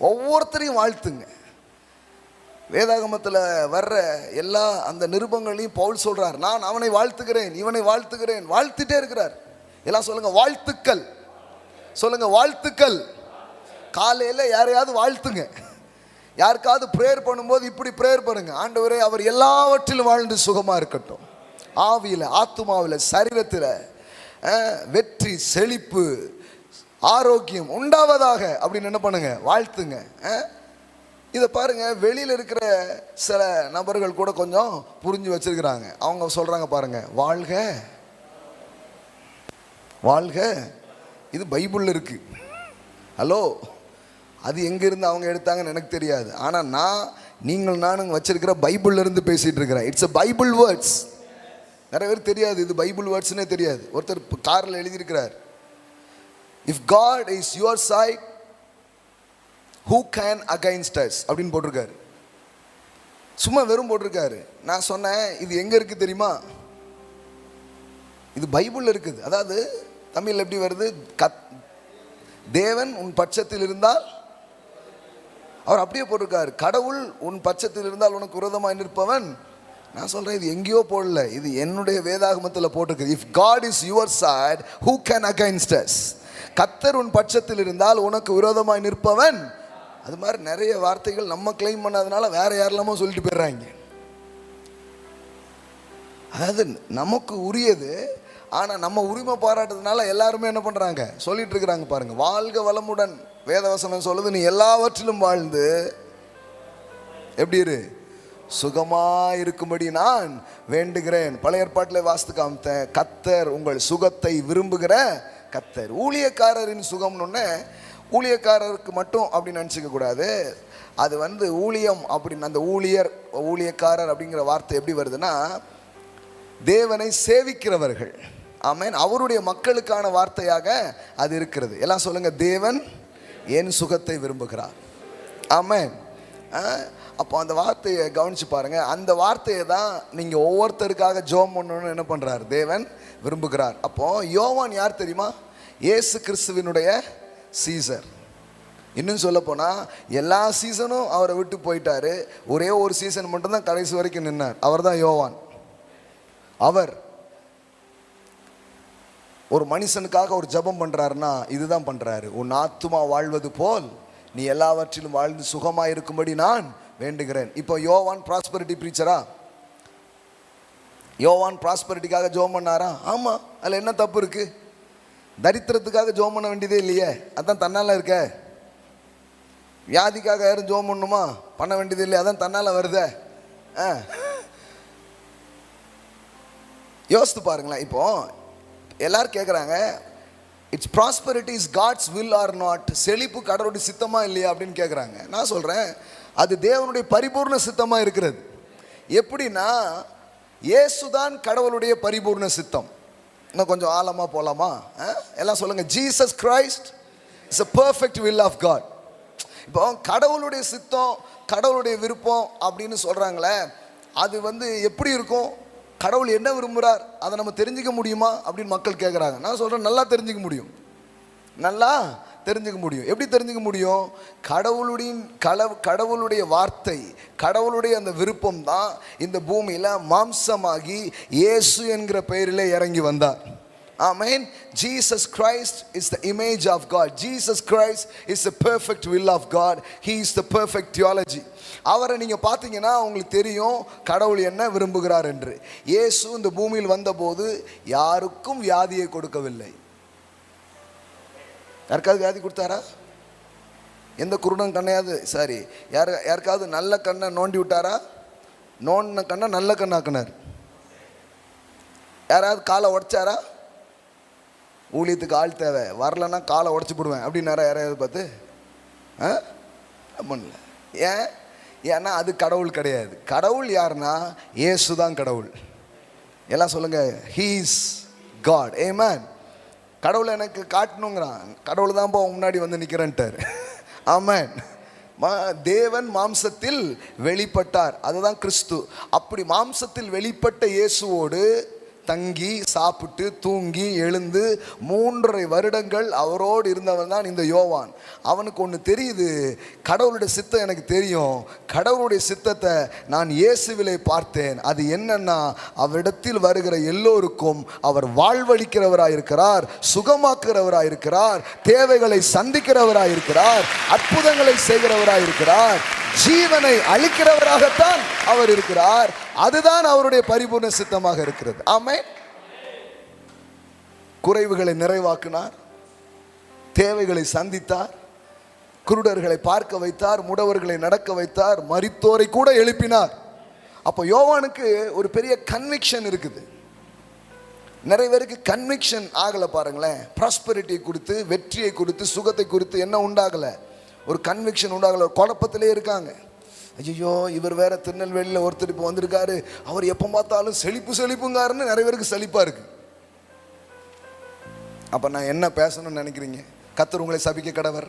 ஒவ்வொருத்தரையும் வாழ்த்துங்க. வேதாகமத்தில் வர்ற எல்லா அந்த நிருபங்களையும் பவுல் சொல்கிறார், நான் அவனை வாழ்த்துகிறேன், இவனை வாழ்த்துகிறேன், வாழ்த்துட்டே இருக்கிறார். எல்லாம் சொல்லுங்கள் வாழ்த்துக்கள். சொல்லுங்கள் வாழ்த்துக்கள். காலையில் யாரையாவது வாழ்த்துங்க. யாருக்காவது ப்ரேயர் பண்ணும்போது இப்படி ப்ரேயர் பண்ணுங்க, ஆண்டவரே அவர் எல்லாவற்றிலும் வாழ்ந்து சுகமாக இருக்கட்டும், ஆவியில் ஆத்துமாவில் சரீரத்தில் வெற்றி செழிப்பு ஆரோக்கியம் உண்டாவதாக அப்படின்னு என்ன பண்ணுங்க? வாழ்த்துங்க. இதை பாருங்க, வெளியில் இருக்கிற சில நபர்கள் கூட கொஞ்சம் புரிஞ்சு வச்சிருக்கிறாங்க. அவங்க சொல்றாங்க பாருங்க, வாழ்க வாழ்க. இது பைபிளில் இருக்கு. ஹலோ, அது எங்கிருந்து அவங்க எடுத்தாங்கன்னு எனக்கு தெரியாது. ஆனால் நானும் வச்சிருக்கிற பைபிள்ல இருந்து பேசிட்டு இருக்கிறேன். It's a Bible words. நிறைய பேர் தெரியாது இது பைபிள் வேர்ட்ஸ்னே தெரியாது. ஒருத்தர் காரில் எழுதியிருக்கிறார், if God is your side who can against us அப்படின்னு போட்டிருக்காரு. சும்மா வெறும் போட்டிருக்காரு. நான் சொன்னேன், இது எங்க இருக்கு தெரியுமா? இது பைபிள்ல இருக்குது. அதாவது தமிழ்ல எப்படி வருது? தேவன் உன் பட்சத்தில் இருந்தால், அவர் அப்படியே போட்டிருக்காரு, கடவுள் உன் பட்சத்தில் இருந்தால் உனக்கு விரோதமாக நிற்பவன். நான் சொல்றேன், இது எங்கேயோ போடல, இது என்னுடைய வேதாகமத்தில் போட்டிருக்கு. If God is your side who can against us? கர்த்தர் உன் பட்சத்தில் இருந்தால் உனக்கு விரோதமாய் நிற்பவன். அது மாதிரி நிறைய வார்த்தைகள் நம்ம கிளைம் பண்ணாதனால வேற யாரெல்லாமோ சொல்லிட்டு போயிடுறாங்க. அதாவது நமக்கு உரியது, ஆனால் நம்ம உரிமை பாராட்டுறதுனால எல்லாருமே என்ன பண்ணுறாங்க, சொல்லிட்டு இருக்கிறாங்க. பாருங்க, வாழ்க வளமுடன் வேதவசனம் சொல்லுது, நீ எல்லாவற்றிலும் வாழ்ந்து எப்படி இரு, சுகமாக இருக்கும்படி நான் வேண்டுகிறேன். பழைய ஏற்பாட்டில் வாஸ்து காமித்தேன், கர்த்தர் உங்கள் சுகத்தை விரும்புகிற கர்த்தர். ஊழியக்காரரின் சுகம்னு ஊழியக்காரருக்கு மட்டும் அப்படின்னு நினச்சிக்க கூடாது. அது ஊழியம் அப்படின்னு, அந்த ஊழியக்காரர் அப்படிங்கிற வார்த்தை எப்படி வருதுன்னா, தேவனை சேவிக்கிறவர்கள். ஆமென். அவருடைய மக்களுக்கான வார்த்தையாக அது இருக்கிறது. எல்லாம் சொல்லுங்க, தேவன் என் சுகத்தை விரும்புகிறார். ஆமென். அப்போ அந்த வார்த்தையை கவனிச்சு பாருங்க. அந்த வார்த்தையை தான் நீங்க ஒவ்வொருத்தருக்காக ஜெபம் பண்ணணும்னு என்ன பண்றார், தேவன் விரும்புகிறார். அப்போ யோவான் யார் தெரியுமா? இயேசு கிறிஸ்துவினுடைய சீசர். இன்னும் சொல்ல போனா எல்லா சீசனும் அவரை விட்டு போயிட்டாரு, ஒரே ஒரு சீசன் மட்டும்தான் கடைசி வரைக்கும் நின்னார். அவர் தான் யோவான். அவர் ஒரு மனுஷனுக்காக ஒரு ஜெபம் பண்றாருன்னா இதுதான் பண்றாரு, உன் ஆத்துமா வாழ்வது போல் நீ எல்லாவற்றிலும் வாழ்ந்து சுகமா இருக்கும்படி நான் வேண்டுகிறேன். இப்போ யோவான் ப்ராஸ்பரிட்டி பிரீச்சரா? யோவான் ப்ராஸ்பரிட்டிக்காக ஜெபம் பண்ணாரா? ஆமா. அதுல என்ன தப்பு இருக்கு? தரித்திரத்துக்காக ஜெபம் பண்ண வேண்டியதே இல்லையே, அதான் தன்னால இருக்க. வியாதிக்காக யாரும் ஜெபம் பண்ணணுமா? பண்ண வேண்டியது இல்லையே, அதான் தன்னால வருதே. யோசித்து பாருங்களேன். இப்போ எல்லாரும் கேட்குறாங்க, it's prosperity is God's will or not? செழிப்பு கடவுளுடைய சித்தமா இல்லையா அப்படின்னு கேட்குறாங்க. நான் சொல்கிறேன், அது தேவனுடைய பரிபூர்ண சித்தமாக இருக்கிறது. எப்படின்னா, இயேசுதான் கடவுளுடைய பரிபூர்ண சித்தம். இன்னும் கொஞ்சம் ஆழமாக போகலாமா? எல்லாம் சொல்லுங்கள், Jesus Christ is a perfect will of God. இப்போ கடவுளுடைய சித்தம், கடவுளுடைய விருப்பம் அப்படின்னு சொல்கிறாங்களே, அது எப்படி இருக்கும்? கடவுள் என்ன விரும்புகிறார் அதை நம்ம தெரிஞ்சுக்க முடியுமா அப்படின்னு மக்கள் கேட்குறாங்க. நான் சொல்கிறேன், நல்லா தெரிஞ்சுக்க முடியும். நல்லா தெரிஞ்சுக்க முடியும். எப்படி தெரிஞ்சுக்க முடியும்? கடவுளுடைய வார்த்தை, கடவுளுடைய அந்த விருப்பம் தான் இந்த பூமியில் மாம்சமாகி இயேசு என்கிற பெயரிலே இறங்கி வந்தார். Amen. Jesus Christ is the image of God. Jesus Christ is the perfect will of God. He is the perfect theology. அவரை நீங்க பார்த்தீங்கன்னா உங்களுக்கு தெரியும் கடவுள் என்ன விரும்புகிறார் என்று. இயேசு இந்த பூமியில் வந்தபோது யாருக்கும் வியாதியை கொடுக்கவில்லை. யாருக்காவது வியாதி கொடுத்தாரா? எந்த குருடன் கண்ணையாவது யாருக்காவது நல்ல கண்ணை நோண்டி விட்டாரா? நோண்டின கண்ணை நல்ல கண்ணாக்குனார். யாராவது காலை உடைச்சாரா? ஊழியத்துக்கு ஆள் தேவை, வரலன்னா காலை உடச்சி போடுவேன் அப்படின்னாரா யாரையாவது பார்த்து? பண்ணல. ஏன்னா அது கடவுள் கிடையாது. கடவுள் யாருன்னா இயேசு தான் கடவுள். எல்லாம் சொல்லுங்க, He is God. Amen. கடவுளை எனக்கு காட்டணுங்கிறான். கடவுள் தான் முன்னாடி வந்து நிற்கிறேன்ட்டார். ஆமென். தேவன் மாம்சத்தில் வெளிப்பட்டார், அதுதான் கிறிஸ்து. அப்படி மாம்சத்தில் வெளிப்பட்ட இயேசுவோடு தங்கி சாப்பிட்டு தூங்கி எழுந்து 3.5 வருடங்கள் அவரோடு இருந்தவன் தான் இந்த யோவான். அவனுக்கு ஒன்று தெரியுது, கடவுளுடைய சித்தம் எனக்கு தெரியும். கடவுளுடைய சித்தத்தை நான் இயேசுவிலே பார்த்தேன். அது என்னன்னா, அவரிடத்தில் வருகிற எல்லோருக்கும் அவர் வாழ்வளிக்கிறவராயிருக்கிறார், சுகமாக்குறவராயிருக்கிறார், தேவைகளை சந்திக்கிறவராயிருக்கிறார், அற்புதங்களை செய்கிறவராயிருக்கிறார், ஜீவனை அளிக்கிறவராகத்தான் அவர் இருக்கிறார். அதுதான் அவருடைய பரிபூர்ண சித்தமாக இருக்கிறது. ஆமென். குறைவுகளை நிறைவாக்கினார், தேவைகளை சந்தித்தார், குருடர்களை பார்க்க வைத்தார், முடவர்களை நடக்க வைத்தார், மரித்தோரை கூட எழுப்பினார். அப்போ யோவானுக்கு ஒரு பெரிய கன்விக்ஷன் இருக்குது. நிறைய பேருக்கு கன்விக்ஷன் ஆகலை. பாருங்களேன், ப்ராஸ்பரிட்டி கொடுத்து, வெற்றியை கொடுத்து, சுகத்தை கொடுத்து என்ன உண்டாகலை? ஒரு கன்விக்ஷன் உண்டாகல. குழப்பத்திலே இருக்காங்க. ஐயோ, இவர் வேற திருநெல்வேலியில் ஒருத்தர் இப்போ வந்திருக்காரு, அவர் எப்போ பார்த்தாலும் செழிப்புங்காருன்னு நிறைய பேருக்கு செழிப்பாக இருக்கு. அப்போ நான் என்ன பேசணும்னு நினைக்கிறீங்க? கர்த்தர் உங்களை சபிக்க கடவர்,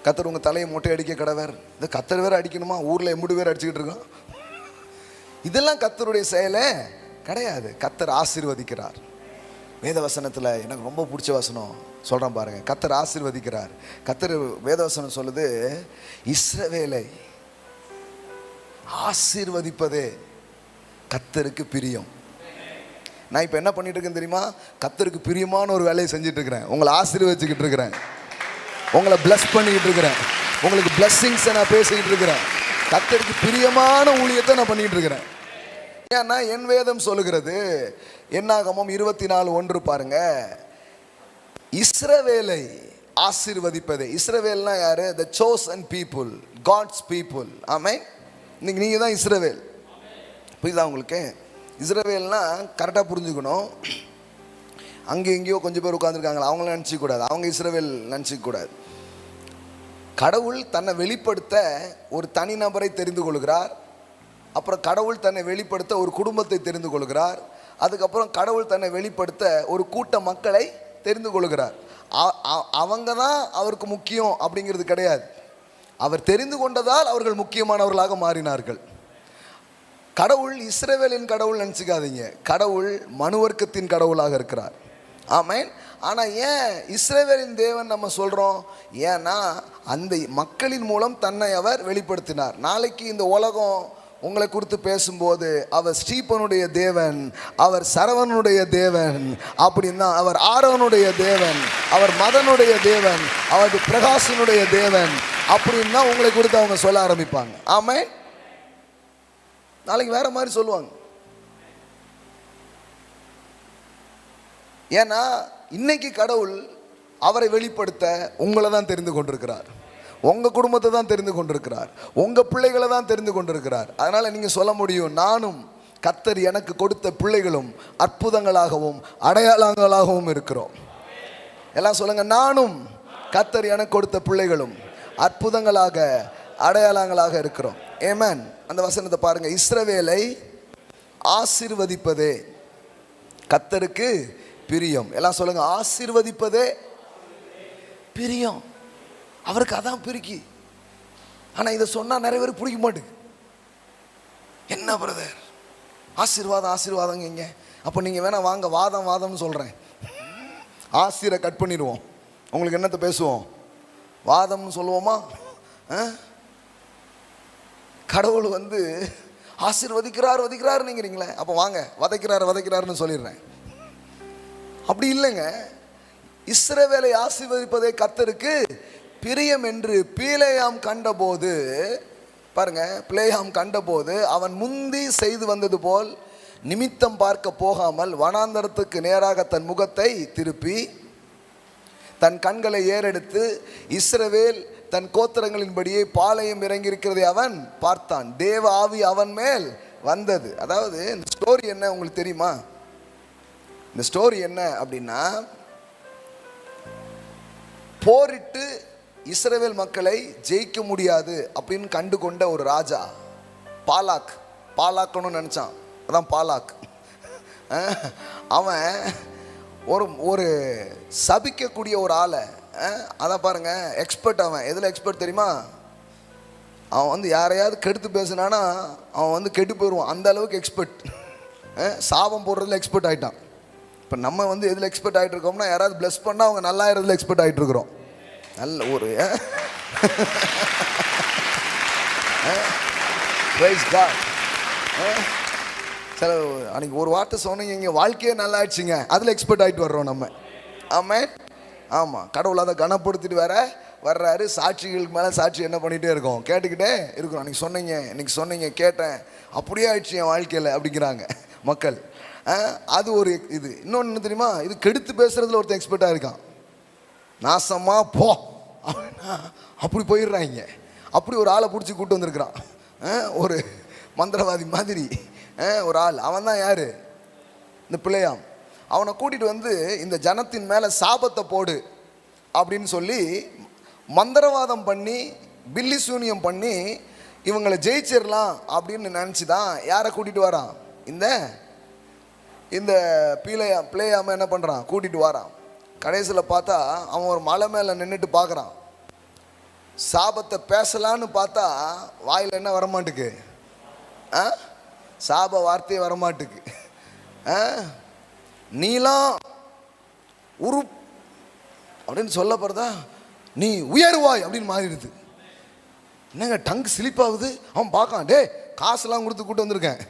கர்த்தர் உங்கள் தலையை மொட்டை அடிக்க கடவர். இந்த கர்த்தர் வேற அடிக்கணுமா? ஊரில் எம்புடு வேற அடிச்சுக்கிட்டு இருக்கோம். இதெல்லாம் கர்த்தருடைய செயலே கிடையாது. கர்த்தர் ஆசீர்வதிக்கிறார். வேத வசனத்தில் எனக்கு ரொம்ப பிடிச்ச வசனம் சொல்கிறேன் பாருங்க. கர்த்தர் ஆசீர்வதிக்கிறார். கர்த்தர் வேத வசனம் சொல்லுது, இஸ்ரவேலை ஆசீர்வதிப்பதே கர்த்தருக்கு பிரியம். நான் இப்போ என்ன பண்ணிட்டு இருக்கேன் தெரியுமா? கர்த்தருக்கு பிரியமான ஒரு வேலையை செஞ்சுட்டு இருக்கிறேன். உங்களை ஆசீர்வதிச்சுக்கிட்டு இருக்கிறேன், உங்களை பிளஸ் பண்ணிக்கிட்டு இருக்கிறேன், உங்களுக்கு பிளஸ்ஸிங்ஸை நான் பேசிக்கிட்டு இருக்கிறேன். கர்த்தருக்கு பிரியமான ஊழியத்தை நான் பண்ணிக்கிட்டு இருக்கிறேன். ஏன்னா என் வேதம் சொல்லுகிறது, என்னாகமம் 24:1 பாருங்க, இஸ்ரவேலை ஆசீர்வதிப்பதே. இஸ்ரவேல்னா யாரு? the chosen people, God's people. ஆமென். இன்னைக்கு நீங்க தான் இஸ்ரவேல். புரியுதா உங்களுக்கு? இஸ்ரவேல்னா கரெக்டாக புரிஞ்சுக்கணும். அங்கே எங்கேயோ கொஞ்சம் பேர் உட்காந்துருக்காங்களா, அவங்கள நினச்சிக்க கூடாது, அவங்க இஸ்ரவேல் நினச்சிக்க கூடாது. கடவுள் தன்னை வெளிப்படுத்த ஒரு தனிநபரை தெரிந்து கொள்கிறார். அப்புறம் கடவுள் தன்னை வெளிப்படுத்த ஒரு குடும்பத்தை தெரிந்து கொள்கிறார். அதுக்கப்புறம் கடவுள் தன்னை வெளிப்படுத்த ஒரு கூட்ட மக்களை தெரிந்து கொள்கிறார். அவங்க தான் அவருக்கு முக்கியம் அப்படிங்கிறது கிடையாது. அவர் தெரிந்து கொண்டதால் அவர்கள் முக்கியமானவர்களாக மாறினார்கள். கடவுள் இஸ்ரவேலின் கடவுள் நினச்சிக்காதீங்க, கடவுள் மனுவர்க்கத்தின் கடவுளாக இருக்கிறார். ஆமென். ஆனால் ஏன் இஸ்ரவேலின் தேவன் நம்ம சொல்கிறோம்? ஏன்னா அந்த மக்களின் மூலம் தன்னை அவர் வெளிப்படுத்தினார். நாளைக்கு இந்த உலகம் உங்களை குறித்து பேசும்போது அவர் ஸ்டீபனுடைய தேவன், அவர் சரவனுடைய தேவன் அப்படின்னா, அவர் ஆரோனுடைய தேவன், அவர் மதனுடைய தேவன், அவர் பிரகாசனுடைய தேவன் அப்படின்னா உங்களை குறித்து அவங்க சொல்ல ஆரம்பிப்பாங்க. ஆமென். நாளைக்கு வேற மாதிரி சொல்லுவாங்க. ஏன்னா இன்னைக்கு கடவுள் அவரை வெளிப்படுத்த உங்களை தான் தெரிந்து கொண்டிருக்கிறார், உங்க குடும்பத்தை தான் தெரிந்து கொண்டிருக்கிறார், உங்க பிள்ளைகளை தான் தெரிந்து கொண்டிருக்கிறார். அதனால நீங்க சொல்ல முடியும், நானும் கர்த்தர் எனக்கு கொடுத்த பிள்ளைகளும் அற்புதங்களாகவும் அடையாளங்களாகவும் இருக்கிறோம். எல்லாம் சொல்லுங்க, நானும் கர்த்தர் எனக்கு கொடுத்த பிள்ளைகளும் அற்புதங்களாக அடையாளங்களாக இருக்கிறோம். ஆமென். அந்த வசனத்தை பாருங்க, இஸ்ரவேலை ஆசீர்வதிப்பதே கர்த்தருக்கு பிரியம். எல்லாம் சொல்லுங்க, ஆசீர்வதிப்பதே பிரியம். அவருக்கு அதான் பிரிக்கி. ஆனால் இதை சொன்னால் நிறைய பேருக்கு பிடிக்க மாட்டேங்குது. என்ன பிரதர் ஆசீர்வாதம் ஆசீர்வாதங்க? அப்போ நீங்கள் வேணா வாங்க, வாதம்னு சொல்கிறேன். ஆசீரை கட் பண்ணிடுவோம், உங்களுக்கு என்னத்தை பேசுவோம்? வாதம்னு சொல்லுவோமா? கடவுள் ஆசீர்வதிக்கிறார் நீங்கிறீங்களே, அப்போ வாங்க வதைக்கிறாருன்னு சொல்லிடுறேன். அப்படி இல்லைங்க. இஸ்ரவேலை ஆசீர்வதிப்பதே கர்த்தருக்கு பிரியம் என்று பிலேயாம் கண்டபோது, பாருங்க, பிலேயாம் கண்டபோது அவன் முந்தி செய்து வந்தது போல் நிமித்தம் பார்க்க போகாமல் வனாந்தரத்துக்கு நேராக தன் முகத்தை திருப்பி தன் கண்களை ஏறெடுத்து இஸ்ரவேல் தன் கோத்திரங்களின்படியே பாளையம் இறங்கியிருக்கிறதை அவன் பார்த்தான். தேவ ஆவி அவன் மேல் வந்தது. அதாவது இந்த ஸ்டோரி என்ன உங்களுக்கு தெரியுமா? இந்த ஸ்டோரி என்ன அப்படின்னா, போரிட்டு இஸ்ரவேல் மக்களை ஜெயிக்க முடியாது அப்படின்னு கண்டு கொண்ட ஒரு ராஜா, பாலாக்னு நினைச்சான், அதான் பாலாக். அவன் ஒரு சபிக்கக்கூடிய ஒரு ஆளை, அதான் பாருங்க, எக்ஸ்பர்ட். அவன் எதில் எக்ஸ்பர்ட் தெரியுமா? அவன் யாரையாவது கெடுத்து பேசினானா அவன் கெட்டு போயிடுவான், அந்த அளவுக்கு எக்ஸ்பர்ட். சாபம் போடுறதுல எக்ஸ்பர்ட் ஆகிட்டான். இப்போ நம்ம எதில் எக்ஸ்பர்ட் ஆகிட்டு இருக்கோம்னா, யாராவது பிளஸ் பண்ணால் அவங்க நல்லா இருக்கிறதுல எக்ஸ்பர்ட் ஆகிட்டு இருக்கிறோம். நல்ல ஒரு சில அன்னைக்கு ஒரு வார்த்தை சொன்னீங்க, இங்கே வாழ்க்கையே நல்லா ஆயிடுச்சுங்க, அதில் எக்ஸ்பர்ட் ஆகிட்டு வர்றோம் நம்ம. ஆமாம் ஆமாம். கடவுள் அதை கனப்படுத்திட்டு வர்றாரு. சாட்சிகளுக்கு மேலே சாட்சி என்ன பண்ணிகிட்டே இருக்கோம், கேட்டுக்கிட்டே இருக்கிறோம். இன்னைக்கு சொன்னீங்க கேட்டேன், அப்படியே ஆயிடுச்சு என் வாழ்க்கையில் அப்படிங்கிறாங்க மக்கள். அது ஒரு இது. இன்னொன்று என்ன தெரியுமா? இது கெடுத்து பேசுறதுல ஒருத்தன் எக்ஸ்பர்ட்டாக இருக்கான். நாசமா போ அப்படி போயிடுறாங்க. அப்படி ஒரு ஆளை பிடிச்சி கூட்டு வந்திருக்கிறான், ஒரு மந்திரவாதி மாதிரி ஒரு ஆள். அவன் தான் யாரு? இந்த பிள்ளையாம். அவனை கூட்டிகிட்டு இந்த ஜனத்தின் மேலே சாபத்தை போடு அப்படின்னு சொல்லி மந்திரவாதம் பண்ணி பில்லி சூனியம் பண்ணி இவங்களை ஜெயிச்சிடலாம் அப்படின்னு நினச்சி தான் யாரை கூட்டிகிட்டு வரான்? இந்த பிள்ளையாம என்ன பண்ணுறான்? கூட்டிகிட்டு வரான். கடைசியில் பார்த்தா அவன் ஒரு மலை மேலே நின்றுட்டு பார்க்குறான். சாபத்தை பேசலான்னு பார்த்தா வாயில் என்ன வரமாட்டுக்கு? சாப வார்த்தையே வரமாட்டுக்கு. நீலாம் உரு அப்படின்னு சொல்ல போறதா நீ உயர்வாய் அப்படின்னு மாறிடுது. என்னங்க டங்கு ஸ்லிப்பாகுது. அவன் பார்க்கான், டே காசுலாம் கொடுத்து கூட்டு வந்திருக்கேன்,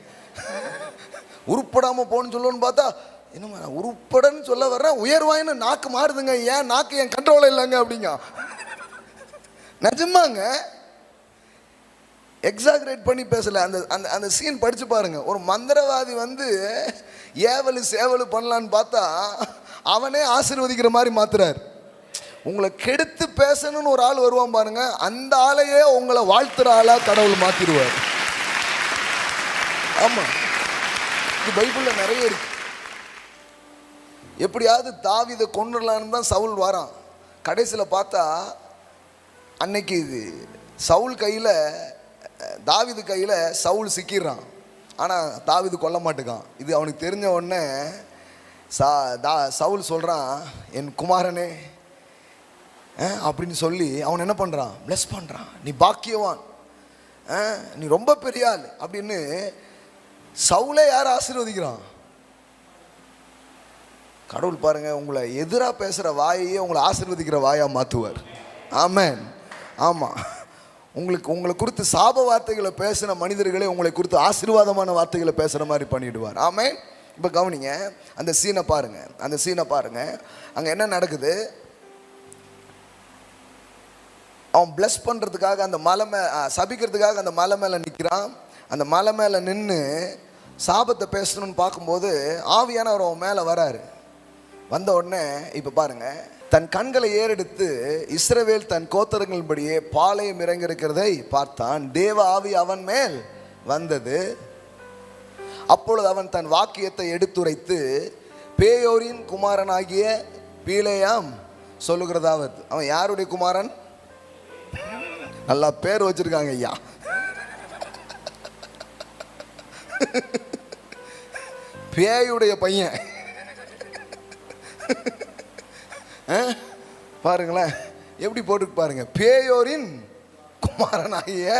உருப்படாமல் போன்னு சொல்லுன்னு பார்த்தா என்னம்மா நான் உருப்படன்னு சொல்ல வர்றேன், உயர்வாயின்னு நாக்கு மாறுதுங்க. ஏன் நாக்கு என் கண்ட்ரோல் இல்லைங்க அப்படிங்க. நிஜமாங்க, எக்ஸாகரேட் பண்ணி பேசல. அந்த அந்த அந்த சீன் படிச்சு பாருங்க. ஒரு மந்திரவாதி வந்து ஏவலு சேவலு பண்ணலான்னு பார்த்தா அவனே ஆசீர்வதிக்கிற மாதிரி மாத்துறாரு. உங்களை கெடுத்து பேசணும்னு ஒரு ஆள் வருவான் பாருங்க, அந்த ஆளையே உங்களை வாழ்த்துற ஆளா கடவுள் மாத்திடுவார். ஆமா, இது பைபிள்ல நிறைய இருக்கு. எப்படியாவது தாவீதை கொன்னுடலான்னு தான் சவுல் வரான். கடைசியில் பார்த்தா அன்னைக்கு இது சவுல் கையில், தாவீது கையில் சவுல் சிக்கிடுறான். ஆனால் தாவீது கொல்ல மாட்டேக்கான். இது அவனுக்கு தெரிஞ்ச உடனே சவுல் சொல்கிறான், என் குமாரனே அப்படின்னு சொல்லி அவன் என்ன பண்ணுறான், பிளஸ் பண்ணுறான். நீ பாக்கியவான், நீ ரொம்ப பெரிய ஆள் அப்படின்னு சவுலே யார் ஆசீர்வதிக்கிறான்? கடவுள் பாருங்க, உங்களை எதிராக பேசுகிற வாயையே உங்களை ஆசீர்வதிக்கிற வாயாக மாற்றுவார். ஆமென். ஆமாம், உங்களை குறித்து சாப வார்த்தைகளை பேசின மனிதர்களே உங்களை குறித்து ஆசீர்வாதமான வார்த்தைகளை பேசுகிற மாதிரி பண்ணிவிடுவார். ஆமென். இப்போ கவனிங்க, அந்த சீனை பாருங்க, அந்த சீனை பாருங்க. அங்கே என்ன நடக்குது? அவன் பிளஸ் பண்ணுறதுக்காக அந்த மலை சபிக்கிறதுக்காக அந்த மலை மேலே நிற்கிறான். அந்த மலை மேலே நின்று சாபத்தை பேசணும்னு பார்க்கும்போது ஆவியானவர் அவன் மேலே வராரு. வந்த உடனே இப்போ பாருங்க, தன் கண்களை ஏறெடுத்து இஸ்ரவேல் தன் கோத்திரங்களின்படியே பாளையம் இறங்கியிருக்கிறதை பார்த்தான். தேவ ஆவி அவன் மேல் வந்தது. அப்பொழுது அவன் தன் வாக்கியத்தை எடுத்துரைத்து பேயோரின் குமாரனாகிய பீலேயாம் சொல்லுகிறதாவது. அவன் யாருடைய குமாரன்? நல்லா பேர் வச்சிருக்காங்க ஐயா. பேயுடைய பையன். பாருங்களேன் எப்படி போட்டு பாருங்க. பேயோரின் குமாரனாகிய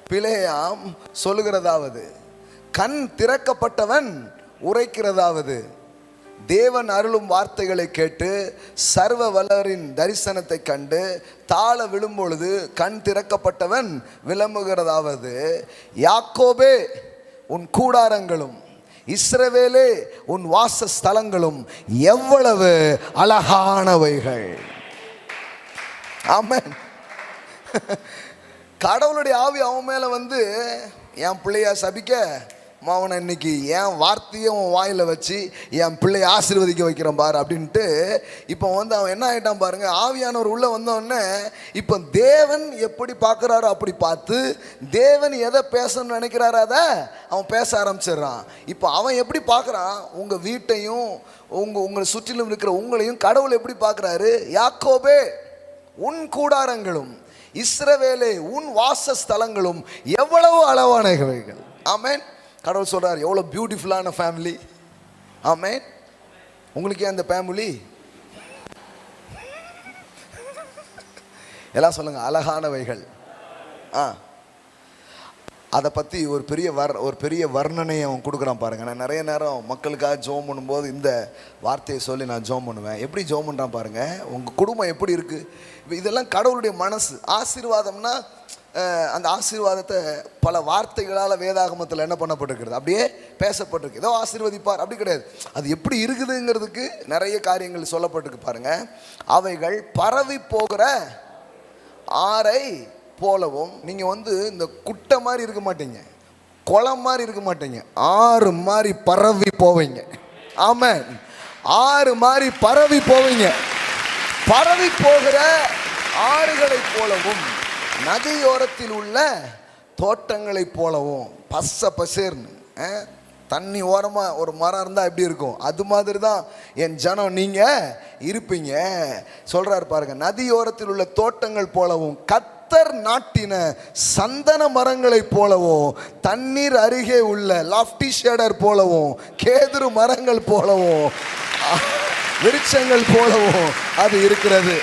பிலேயாம் சொல்லுகிறதாவது, கண் திறக்கப்பட்டவன் உரைக்கிறதாவது, தேவன் அருளும் வார்த்தைகளை கேட்டு சர்வ வல்லவரின் தரிசனத்தை கண்டு தாழ விழும்பொழுது கண் திறக்கப்பட்டவன் விளம்புகிறதாவது, யாக்கோபே உன் கூடாரங்களும் இஸ்ரவேலே உன் வாசஸ்தலங்களும் எவ்வளவு அழகானவைகள். ஆமென். கடவுளுடைய ஆவி அவன் மேல வந்து, என் பிள்ளையா சபிக்க அவனை இன்னைக்கு என் வார்த்தையை உன் வாயில் வச்சு என் பிள்ளையை ஆசீர்வதிக்க வைக்கிறேன் பாரு அப்படின்ட்டு இப்போ வந்து அவன் என்ன ஆகிட்டான் பாருங்க. ஆவியானவர் உள்ளே வந்தோடனே இப்போ தேவன் எப்படி பார்க்குறாரோ அப்படி பார்த்து தேவன் எதை பேசணும்னு நினைக்கிறாரோ அதை அவன் பேச ஆரம்பிச்சிடுறான். இப்போ அவன் எப்படி பார்க்குறான், உங்கள் வீட்டையும் உங்களை சுற்றிலும் இருக்கிற உங்களையும் கடவுள் எப்படி பார்க்குறாரு? யாக்கோபே உன் கூடாரங்களும் இஸ்ரவேலே உன் வாசஸ்தலங்களும் எவ்வளவு அளவானவைகள். ஆமென். கடவுள் சொல்றார், எவ்வளோ பியூட்டிஃபுல்லான ஃபேமிலி. ஆமென். உங்களுக்கு அந்த ஃபேமிலி எல்லாம் சொல்லுங்க, அழகானவைகள். அதை பற்றி ஒரு பெரிய வர்ணனையை அவன் கொடுக்குறான் பாருங்க. நான் நிறைய நேரம் மக்களுக்காக ஜோம் பண்ணும்போது இந்த வார்த்தையை சொல்லி நான் ஜோம் பண்ணுவேன். எப்படி ஜோம் பண்ணுறான் பாருங்க. உங்கள் குடும்பம் எப்படி இருக்குது, இதெல்லாம் கடவுளுடைய மனசு. ஆசீர்வாதம்னா அந்த ஆசீர்வாதத்தை பல வார்த்தைகளால் வேதாகமத்தில் என்ன பண்ணப்பட்டிருக்கிறது, அப்படியே பேசப்பட்டிருக்கு. ஏதோ ஆசீர்வதிப்பார் அப்படி கிடையாது. அது எப்படி இருக்குதுங்கிறதுக்கு நிறைய காரியங்கள் சொல்லப்பட்டிருக்கு பாருங்க. அவைகள் பரவி போகிற ஆறை போலவும், நீங்கள் வந்து இந்த குட்டை மாதிரி இருக்க மாட்டீங்க, குளம் மாதிரி இருக்க மாட்டீங்க, ஆறு மாதிரி பரவி போவீங்க. ஆமென். ஆறு மாதிரி பரவி போவீங்க. பரவி போகிற ஆறுகளை போலவும் நதியோரத்தில் உள்ள தோட்டங்களை போலவும். பச்சை பசேர்னு தண்ணி ஓரமாக ஒரு மரம் இருந்தால் எப்படி இருக்கும், அது மாதிரி தான் என் ஜனம் நீங்கள் இருப்பீங்க சொல்கிறார் பாருங்க. நதியோரத்தில் உள்ள தோட்டங்கள் போலவும் கர்த்தர் நாட்டின சந்தன மரங்களைப் போலவும் தண்ணீர் அருகே உள்ள லாஃப்டி ஷேடர் போலவும் கேதுரு மரங்கள் போலவும் விருட்சங்கள் போலவும் அது இருக்கிறது.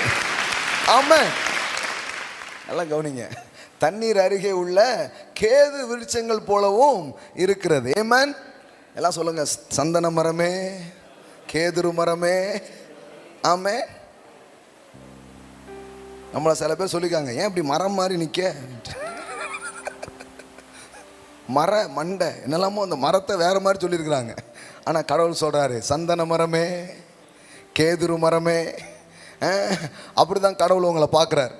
ஆமென். எல்லாம் கவனிங்க. தண்ணீர் அருகே உள்ள கேது விருட்சங்கள் போலவும் இருக்கிறது. ஆமென். எல்லாம் சொல்லுங்க, சந்தன மரமே, கேதுரு மரமே, ஆமே. நம்மள சில பேர் சொல்லிக்காங்க, ஏன் இப்படி மரம் மாதிரி நிற்க, மர மண்டை என்னெல்லாமோ அந்த மரத்தை வேற மாதிரி சொல்லியிருக்கிறாங்க. ஆனால் கடவுள் சொல்கிறாரு, சந்தன மரமே, கேதுரு மரமே, அப்படிதான் கடவுள் உங்களை பார்க்குறாரு.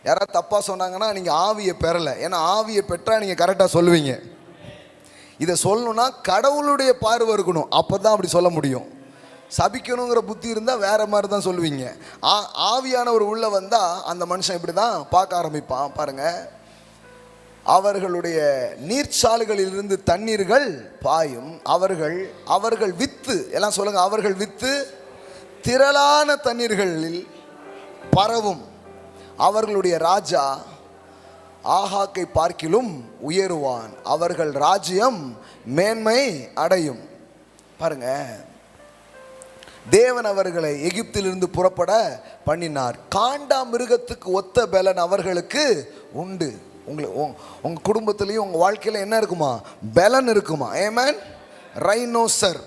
யாராவது தப்பாக சொன்னாங்கன்னா நீங்கள் ஆவியை பெறலை. ஏன்னா ஆவியை பெற்றால் நீங்கள் கரெக்டாக சொல்லுவீங்க. இதை சொல்லணும்னா கடவுளுடைய பார்வை இருக்கணும், அப்போ தான் அப்படி சொல்ல முடியும். சபிக்கணுங்கிற புத்தி இருந்தால் வேற மாதிரி தான் சொல்லுவீங்க. ஆவியானவர் உள்ள வந்தால் அந்த மனுஷன் இப்படி தான் பார்க்க ஆரம்பிப்பான். பாருங்கள், அவர்களுடைய நீர்ச்சாலைகளிலிருந்து தண்ணீர்கள் பாயும், அவர்கள் வித்து, எல்லாம் சொல்லுங்க, அவர்கள் வித்து திரளான தண்ணீர்களில் பரவும், அவர்களுடைய ராஜா ஆகாக்கை பார்க்கிலும் உயருவான், அவர்கள் ராஜ்யம் மேன்மை அடையும். பாருங்க, தேவன் அவர்களை எகிப்திலிருந்து புறப்பட பண்ணினார். காண்டா மிருகத்துக்கு ஒத்த பலன் அவர்களுக்கு உண்டு. உங்க குடும்பத்திலையும் உங்க வாழ்க்கையில என்ன இருக்குமா? பலன் இருக்குமா? ஆமென். ரைனோசர்,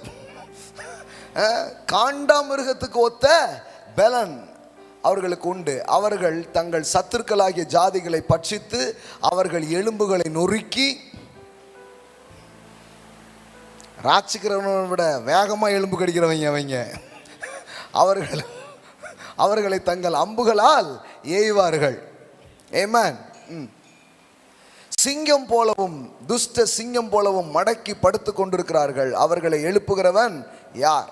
காண்டா மிருகத்துக்கு ஒத்த பலன் அவர்களுக்கு உண்டு. அவர்கள் தங்கள் சத்துருக்களாகிய ஜாதிகளை பட்சித்து அவர்கள் எலும்புகளை நொறுக்கி, ராட்சிக்கிறவனை விட வேகமாக எலும்பு கடிக்கிறவங்க அவங்க, அவர்களை தங்கள் அம்புகளால் ஏய்வார்கள். ஆமென். சிங்கம் போலவும் துஷ்ட சிங்கம் போலவும் மடக்கி படுத்து கொண்டிருக்கிறார்கள். அவர்களை எழுப்புகிறவன் யார்?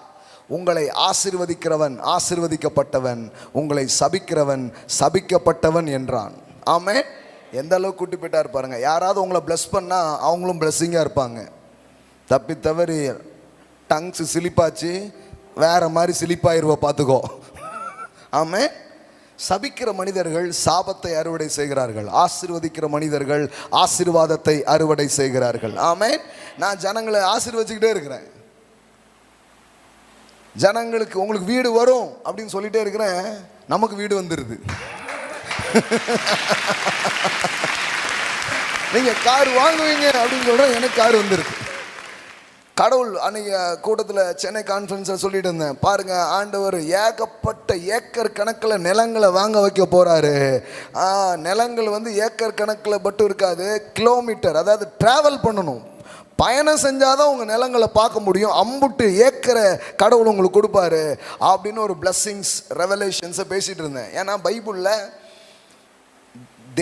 உங்களை ஆசீர்வதிக்கிறவன் ஆசீர்வதிக்கப்பட்டவன், உங்களை சபிக்கிறவன் சபிக்கப்பட்டவன் என்றான். ஆமே. எந்த அளவுக்கு கூட்டி போயிட்டார் பாருங்க. யாராவது உங்களை பிளஸ் பண்ணா அவங்களும் பிளஸ்ஸிங்காக இருப்பாங்க. தப்பி தவறி டங்ஸ் சிலிப்பாச்சு வேற மாதிரி சிலிப்பாயிருவ பார்த்துக்கோ. ஆமே. சபிக்கிற மனிதர்கள் சாபத்தை அறுவடை செய்கிறார்கள், ஆசீர்வதிக்கிற மனிதர்கள் ஆசீர்வாதத்தை அறுவடை செய்கிறார்கள். ஆமே. நான் ஜனங்களை ஆசீர்வதிச்சுக்கிட்டே இருக்கிறேன். ஜனங்களுக்கு உங்களுக்கு வீடு வரும் அப்படின்னு சொல்லிட்டே இருக்கிறேன், நமக்கு வீடு வந்துருது. நீங்க கார் வாங்குவீங்க அப்படின்னு சொல்றேன், எனக்கு கார் வந்துருக்கு. கடவுள் அன்னைக்கு கூட்டத்தில் சென்னை கான்ஃபரன்ஸில் சொல்லிட்டு இருந்தேன், பாருங்க, ஆண்டவர் ஏகப்பட்ட ஏக்கர் கணக்கில் நிலங்களை வாங்க வைக்க போறாரு. நிலங்கள் வந்து ஏக்கர் கணக்கில் மட்டும் இருக்காது, கிலோமீட்டர், அதாவது டிராவல் பண்ணணும், பயணம் செஞ்சாதான் உங்கள் நிலங்களை பார்க்க முடியும். அம்புட்டு ஏக்கரை கடவுள் உங்களுக்கு கொடுப்பாரு அப்படின்னு ஒரு பிளஸ்ஸிங்ஸ் ரெவலேஷன்ஸை பேசிகிட்டு இருந்தேன். ஏன்னா பைபிளில்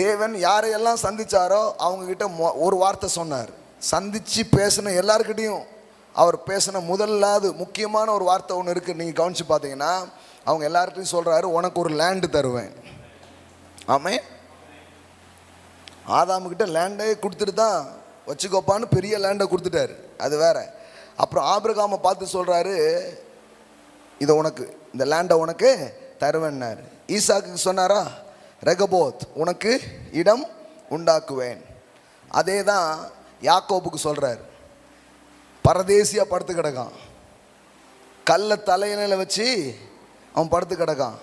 தேவன் யாரையெல்லாம் சந்திச்சாரோ அவங்கக்கிட்ட ஒரு வார்த்தை சொன்னார். சந்தித்து பேசின எல்லாருக்கிட்டையும் அவர் பேசின முதலாவது முக்கியமான ஒரு வார்த்தை ஒன்று இருக்குது. நீங்கள் கவனித்து பார்த்தீங்கன்னா அவங்க எல்லார்கிட்டையும் சொல்கிறாரு, உனக்கு ஒரு லேண்டு தருவேன். ஆமே. ஆதாமுக்கிட்ட லேண்டே கொடுத்துட்டு தான் வச்சுக்கோப்பான்னு பெரிய லேண்டை கொடுத்துட்டாரு, அது வேற. அப்புறம் ஆபிரகாமை பார்த்து சொல்கிறாரு, இதை உனக்கு, இந்த லேண்டை உனக்கு தருவேன்னாரு. ஈசாக்கு சொன்னாரா, ரெகபோத், உனக்கு இடம் உண்டாக்குவேன். அதே தான் யாக்கோபுக்கு சொல்கிறார். பரதேசியாக படுத்து கிடக்கான், கல்லை தலையில வச்சு அவன் படுத்து கிடக்கான்.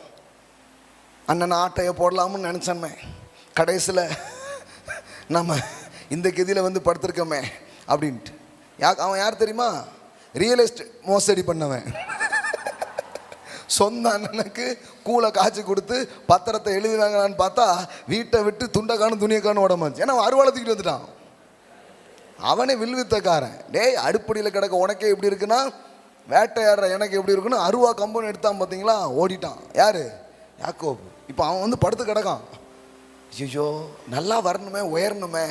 அண்ணன் ஆட்டையை போடலாம்னு நினச்சோமே, கடைசியில் நம்ம இந்த கதியில் வந்து படுத்திருக்கோமே அப்படின்ட்டு. அவன் யார் தெரியுமா? ரியல் எஸ்டேட் மோசடி பண்ணவன். சொந்த அண்ணனுக்கு கூலை காய்ச்சி கொடுத்து பத்திரத்தை எழுதி வாங்கலான்னு பார்த்தா வீட்டை விட்டு துண்டை காணும் துணியை காணும் உடம்பு. ஏன்னா அருவாளத்துக்கிட்டு வந்துட்டான். அவனே வில்வித்தக்காரன். டேய், அடுப்படியில் கிடக்க உனக்கே எப்படி இருக்குன்னா வேட்டையாடுற எனக்கு எப்படி இருக்குன்னு அருவா கம்பெனி எடுத்தான் பார்த்தீங்களா, ஓடிட்டான். யாரு? யாக்கோபு. இப்போ அவன் வந்து படுத்து கிடக்கான். ஐயோ, நல்லா வரணுமே, உயரணுமே,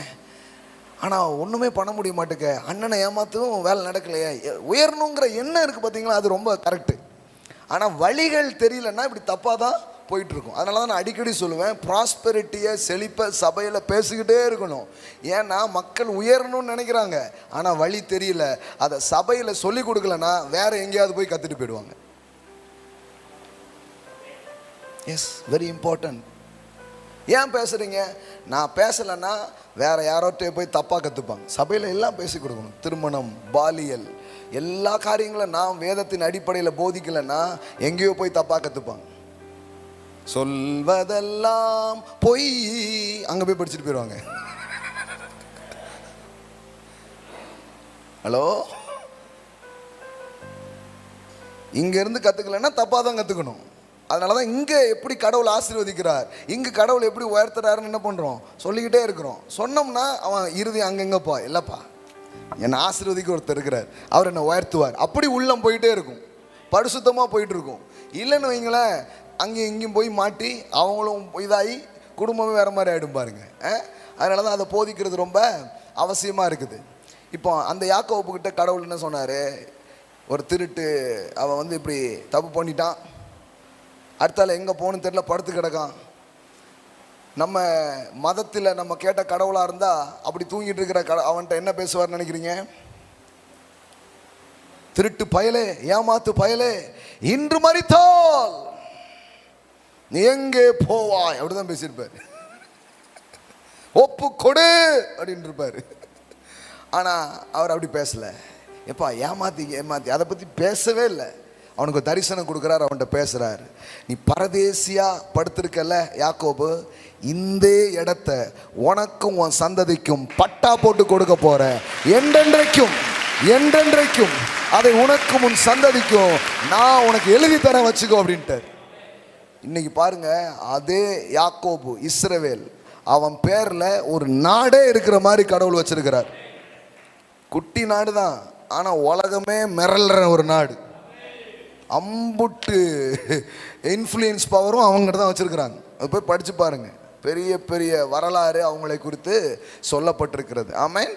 ஆனால் ஒன்றுமே பண்ண முடிய மாட்டேங்க. அண்ணனை ஏமாற்றவும் வேலை நடக்கலையே. உயரணுங்கிற எண்ணம் இருக்குது பார்த்தீங்களா, அது ரொம்ப கரெக்டு. ஆனால் வழிகள் தெரியலன்னா இப்படி தப்பாக தான் போயிட்டுருக்கும். அதனால தான் நான் அடிக்கடி சொல்லுவேன், ப்ராஸ்பெரிட்டியை செழிப்பை சபையில் பேசிக்கிட்டே இருக்கணும். ஏன்னா மக்கள் உயரணும்னு நினைக்கிறாங்க, ஆனால் வழி தெரியல. அதை சபையில் சொல்லி கொடுக்கலன்னா வேற எங்கேயாவது போய் கற்றுட்டு போயிடுவாங்க. Yes, very important. ஏன் பேசுகிறீங்க? நான் பேசலைன்னா வேற யாரோட்டே போய் தப்பாக கற்றுப்பாங்க. சபையில் எல்லாம் பேசி கொடுக்கணும். திருமணம், பாலியல், எல்லா காரியங்களும் நாம் வேதத்தின் அடிப்படையில் போதிக்கலைன்னா எங்கேயோ போய் தப்பாக கற்றுப்பாங்க. சொல்வதெல்லாம் பொய், அங்கே போய் படிச்சுட்டு போயிடுவாங்க. ஹலோ, இங்கேருந்து கற்றுக்கலைன்னா தப்பாக தான் கற்றுக்கணும். அதனால தான் இங்கே எப்படி கடவுள் ஆசீர்வதிக்கிறார், இங்கே கடவுள் எப்படி உயர்த்துறாருன்னு என்ன பண்ணுறோம், சொல்லிக்கிட்டே இருக்கிறோம். சொன்னோம்னா அவன் இறுதி அங்கங்கப்பா இல்லைப்பா என்னை ஆசீர்வதிக்க ஒருத்தர் இருக்கிறார், அவர் என்னை உயர்த்துவார், அப்படி உள்ளம் போயிட்டே இருக்கும், பரிசுத்தமாக போயிட்டு இருக்கும். இல்லைன்னு வைங்களேன், அங்கேயும் இங்கேயும் போய் மாட்டி அவங்களும் இதாகி குடும்பமே வேறு மாதிரி ஆகிடும் பாருங்க. அதனால தான் அதை போதிக்கிறது ரொம்ப அவசியமாக இருக்குது. இப்போ அந்த யாக்கோபுக்கிட்ட கடவுள் என்ன சொன்னார், ஒரு திருட்டு அவன் வந்து இப்படி தப்பு பண்ணிட்டான், அடுத்தால எங்கே போகணுன்னு தெரியல, படுத்து கிடக்கான். நம்ம மதத்தில் நம்ம கேட்ட கடவுளாக இருந்தால் அப்படி தூங்கிட்டு இருக்கிற அவன்கிட்ட என்ன பேசுவார்னு நினைக்கிறீங்க? திருட்டு பயலே, ஏமாத்து பயலே, இன்று மரித்தால் நீ எங்கே போவாய் அப்படிதான் பேசியிருப்பார். ஒப்பு கொடு அப்படின்னு இருப்பார். ஆனால் அவர் அப்படி பேசலை. எப்பா ஏமாத்தி அதை பற்றி பேசவே இல்லை. அவனுக்கு தரிசனம் கொடுக்குறாரு, அவன்கிட்ட பேசுகிறாரு. நீ பரதேசியா படுத்திருக்கல யாக்கோபு, இந்த இடத்த உனக்கும் உன் சந்ததிக்கும் பட்டா போட்டு கொடுக்க போற, என்றென்றைக்கும் என்றென்றைக்கும் அதை உனக்கும் உன் சந்ததிக்கும் நான் உனக்கு எழுதி தரேன் வச்சுக்கோ அப்படின்ட்டு. இன்னைக்கு பாருங்க, அதே யாக்கோபு இஸ்ரவேல் அவன் பேர்ல ஒரு நாடே இருக்கிற மாதிரி கடவுள் வச்சிருக்கிறார். குட்டி நாடு தான், ஆனா உலகமே மிரள்ற ஒரு நாடு. அம்புட்டு இன்ஃப்ளூயன்ஸ் பவரும் அவங்ககிட்ட தான் வச்சிருக்கிறாங்க. அது போய் படிச்சு பாருங்க, பெரிய பெரிய வரலாறு அவங்களை குறித்து சொல்லப்பட்டிருக்கிறது. ஆமென்.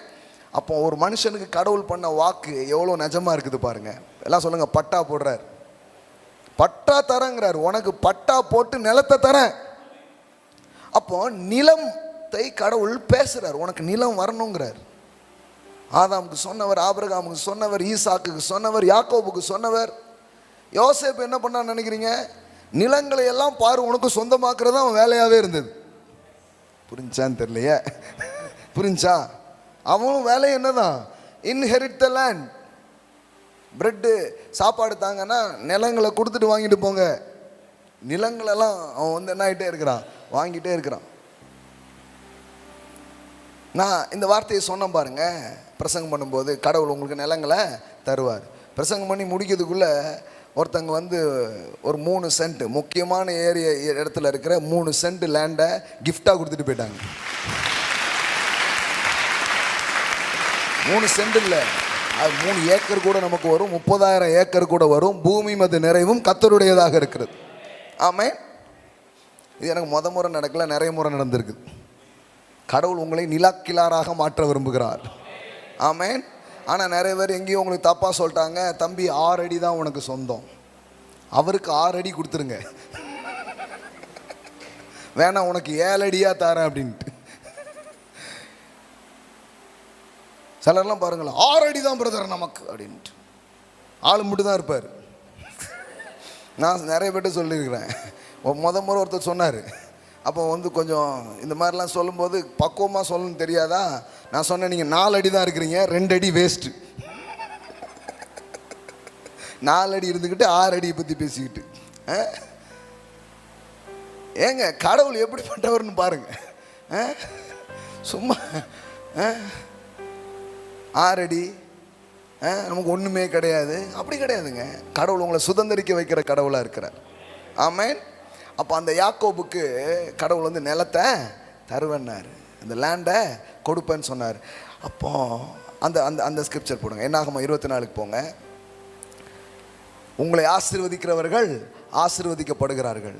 அப்போ ஒரு மனுஷனுக்கு கடவுள் பண்ண வாக்கு எவ்வளோ நிஜமா இருக்குது பாருங்க. எல்லாம் சொல்லுங்க, பட்டா போடுறார், பட்டா தரங்கிறார், உனக்கு பட்டா போட்டு நிலத்தை தரேன். அப்போ நிலத்தை கடவுள் பேசுறார், உனக்கு நிலம் வரணுங்கிறார். ஆதாமுக்கு சொன்னவர், ஆபிரகாமுக்கு சொன்னவர், ஈசாக்குக்கு சொன்னவர், யாக்கோபுக்கு சொன்னவர். யோசேப்பு என்ன பண்ணான்னு நினைக்கிறீங்க? நிலங்களை எல்லாம் பாரு உனக்கு சொந்தமாக்குறது அவன் வேலையாகவே இருந்தது. புரிஞ்சான்னு தெரியலையே, புரிஞ்சா? அவனும் வேலை என்னதான், இன்ஹெரிட் த லேண்ட். பிரெட்டு சாப்பாடு தாங்கன்னா நிலங்களை கொடுத்துட்டு வாங்கிட்டு போங்க. நிலங்களெல்லாம் அவன் வந்து என்ன ஆகிட்டே இருக்கிறான், வாங்கிட்டே இருக்கிறான். நான் இந்த வார்த்தையை சொன்னேன் பாருங்க, பிரசங்கம் பண்ணும்போது கடவுள் உங்களுக்கு நிலங்களை தருவார். பிரசங்கம் பண்ணி முடிக்கிறதுக்குள்ள ஒருத்தங்க வந்து ஒரு 3 சென்ட் முக்கியமான இடத்துல இருக்கிற 3 சென்ட் லேண்டை கிஃப்டாக கொடுத்துட்டு போயிட்டாங்க. 3 சென்ட் இல்லை, அது 3 ஏக்கர் கூட நமக்கு வரும், 30,000 ஏக்கர் கூட வரும். பூமி மது நிறைவும் கர்த்தருடையதாக இருக்கிறது. ஆமென். இது எனக்கு முறை நடக்கல, நிறைய முறை நடந்திருக்கு. கடவுள் உங்களை நிலக்கிழாராக மாற்ற விரும்புகிறார். ஆமென். ஆனால் நிறைய பேர் எங்கேயும் உங்களுக்கு தப்பாக சொல்லிட்டாங்க, தம்பி 6 அடி தான் உனக்கு சொந்தம், அவருக்கு 6 அடி கொடுத்துருங்க, வேணா உனக்கு 7 அடியாக தரேன் அப்படின்ட்டு. சிலர்லாம் பாருங்களேன், 6 அடி தான் பிரதர் நமக்கு அப்படின்ட்டு ஆள் மட்டும் தான் இருப்பார். நான் நிறைய பேர்ட்ட சொல்லியிருக்கிறேன். முறை ஒருத்தர் சொன்னார், அப்போ வந்து கொஞ்சம் இந்த மாதிரிலாம் சொல்லும்போது பக்குவமாக சொல்லணும்னு தெரியாதா, நான் சொன்னேன், நீங்கள் 4 அடி தான் இருக்கிறீங்க, 2 அடி வேஸ்ட்டு. 4 அடி இருந்துக்கிட்டு 6 அடியை பற்றி பேசிக்கிட்டு ஏங்க கடவுள் எப்படிப்பட்டவர்னு பாருங்க. சும்மா 6 அடி நமக்கு ஒன்றுமே கிடையாது, அப்படி கிடையாதுங்க. கடவுள் உங்களை சுதந்திரிக்க வைக்கிற கடவுளாக இருக்கிறார். ஆமென். அப்போ அந்த யாக்கோபுக்கு கடவுள் வந்து நிலத்தை தருவேன்னாரு, அந்த லேண்டை கொடுப்பேன்னு சொன்னார். அப்போ அந்த அந்த அந்த ஸ்கிரிப்சர் போடுங்க, என்னாகுமா 24க்கு போங்க. உங்களை ஆசீர்வதிக்கிறவர்கள் ஆசீர்வதிக்கப்படுகிறார்கள்.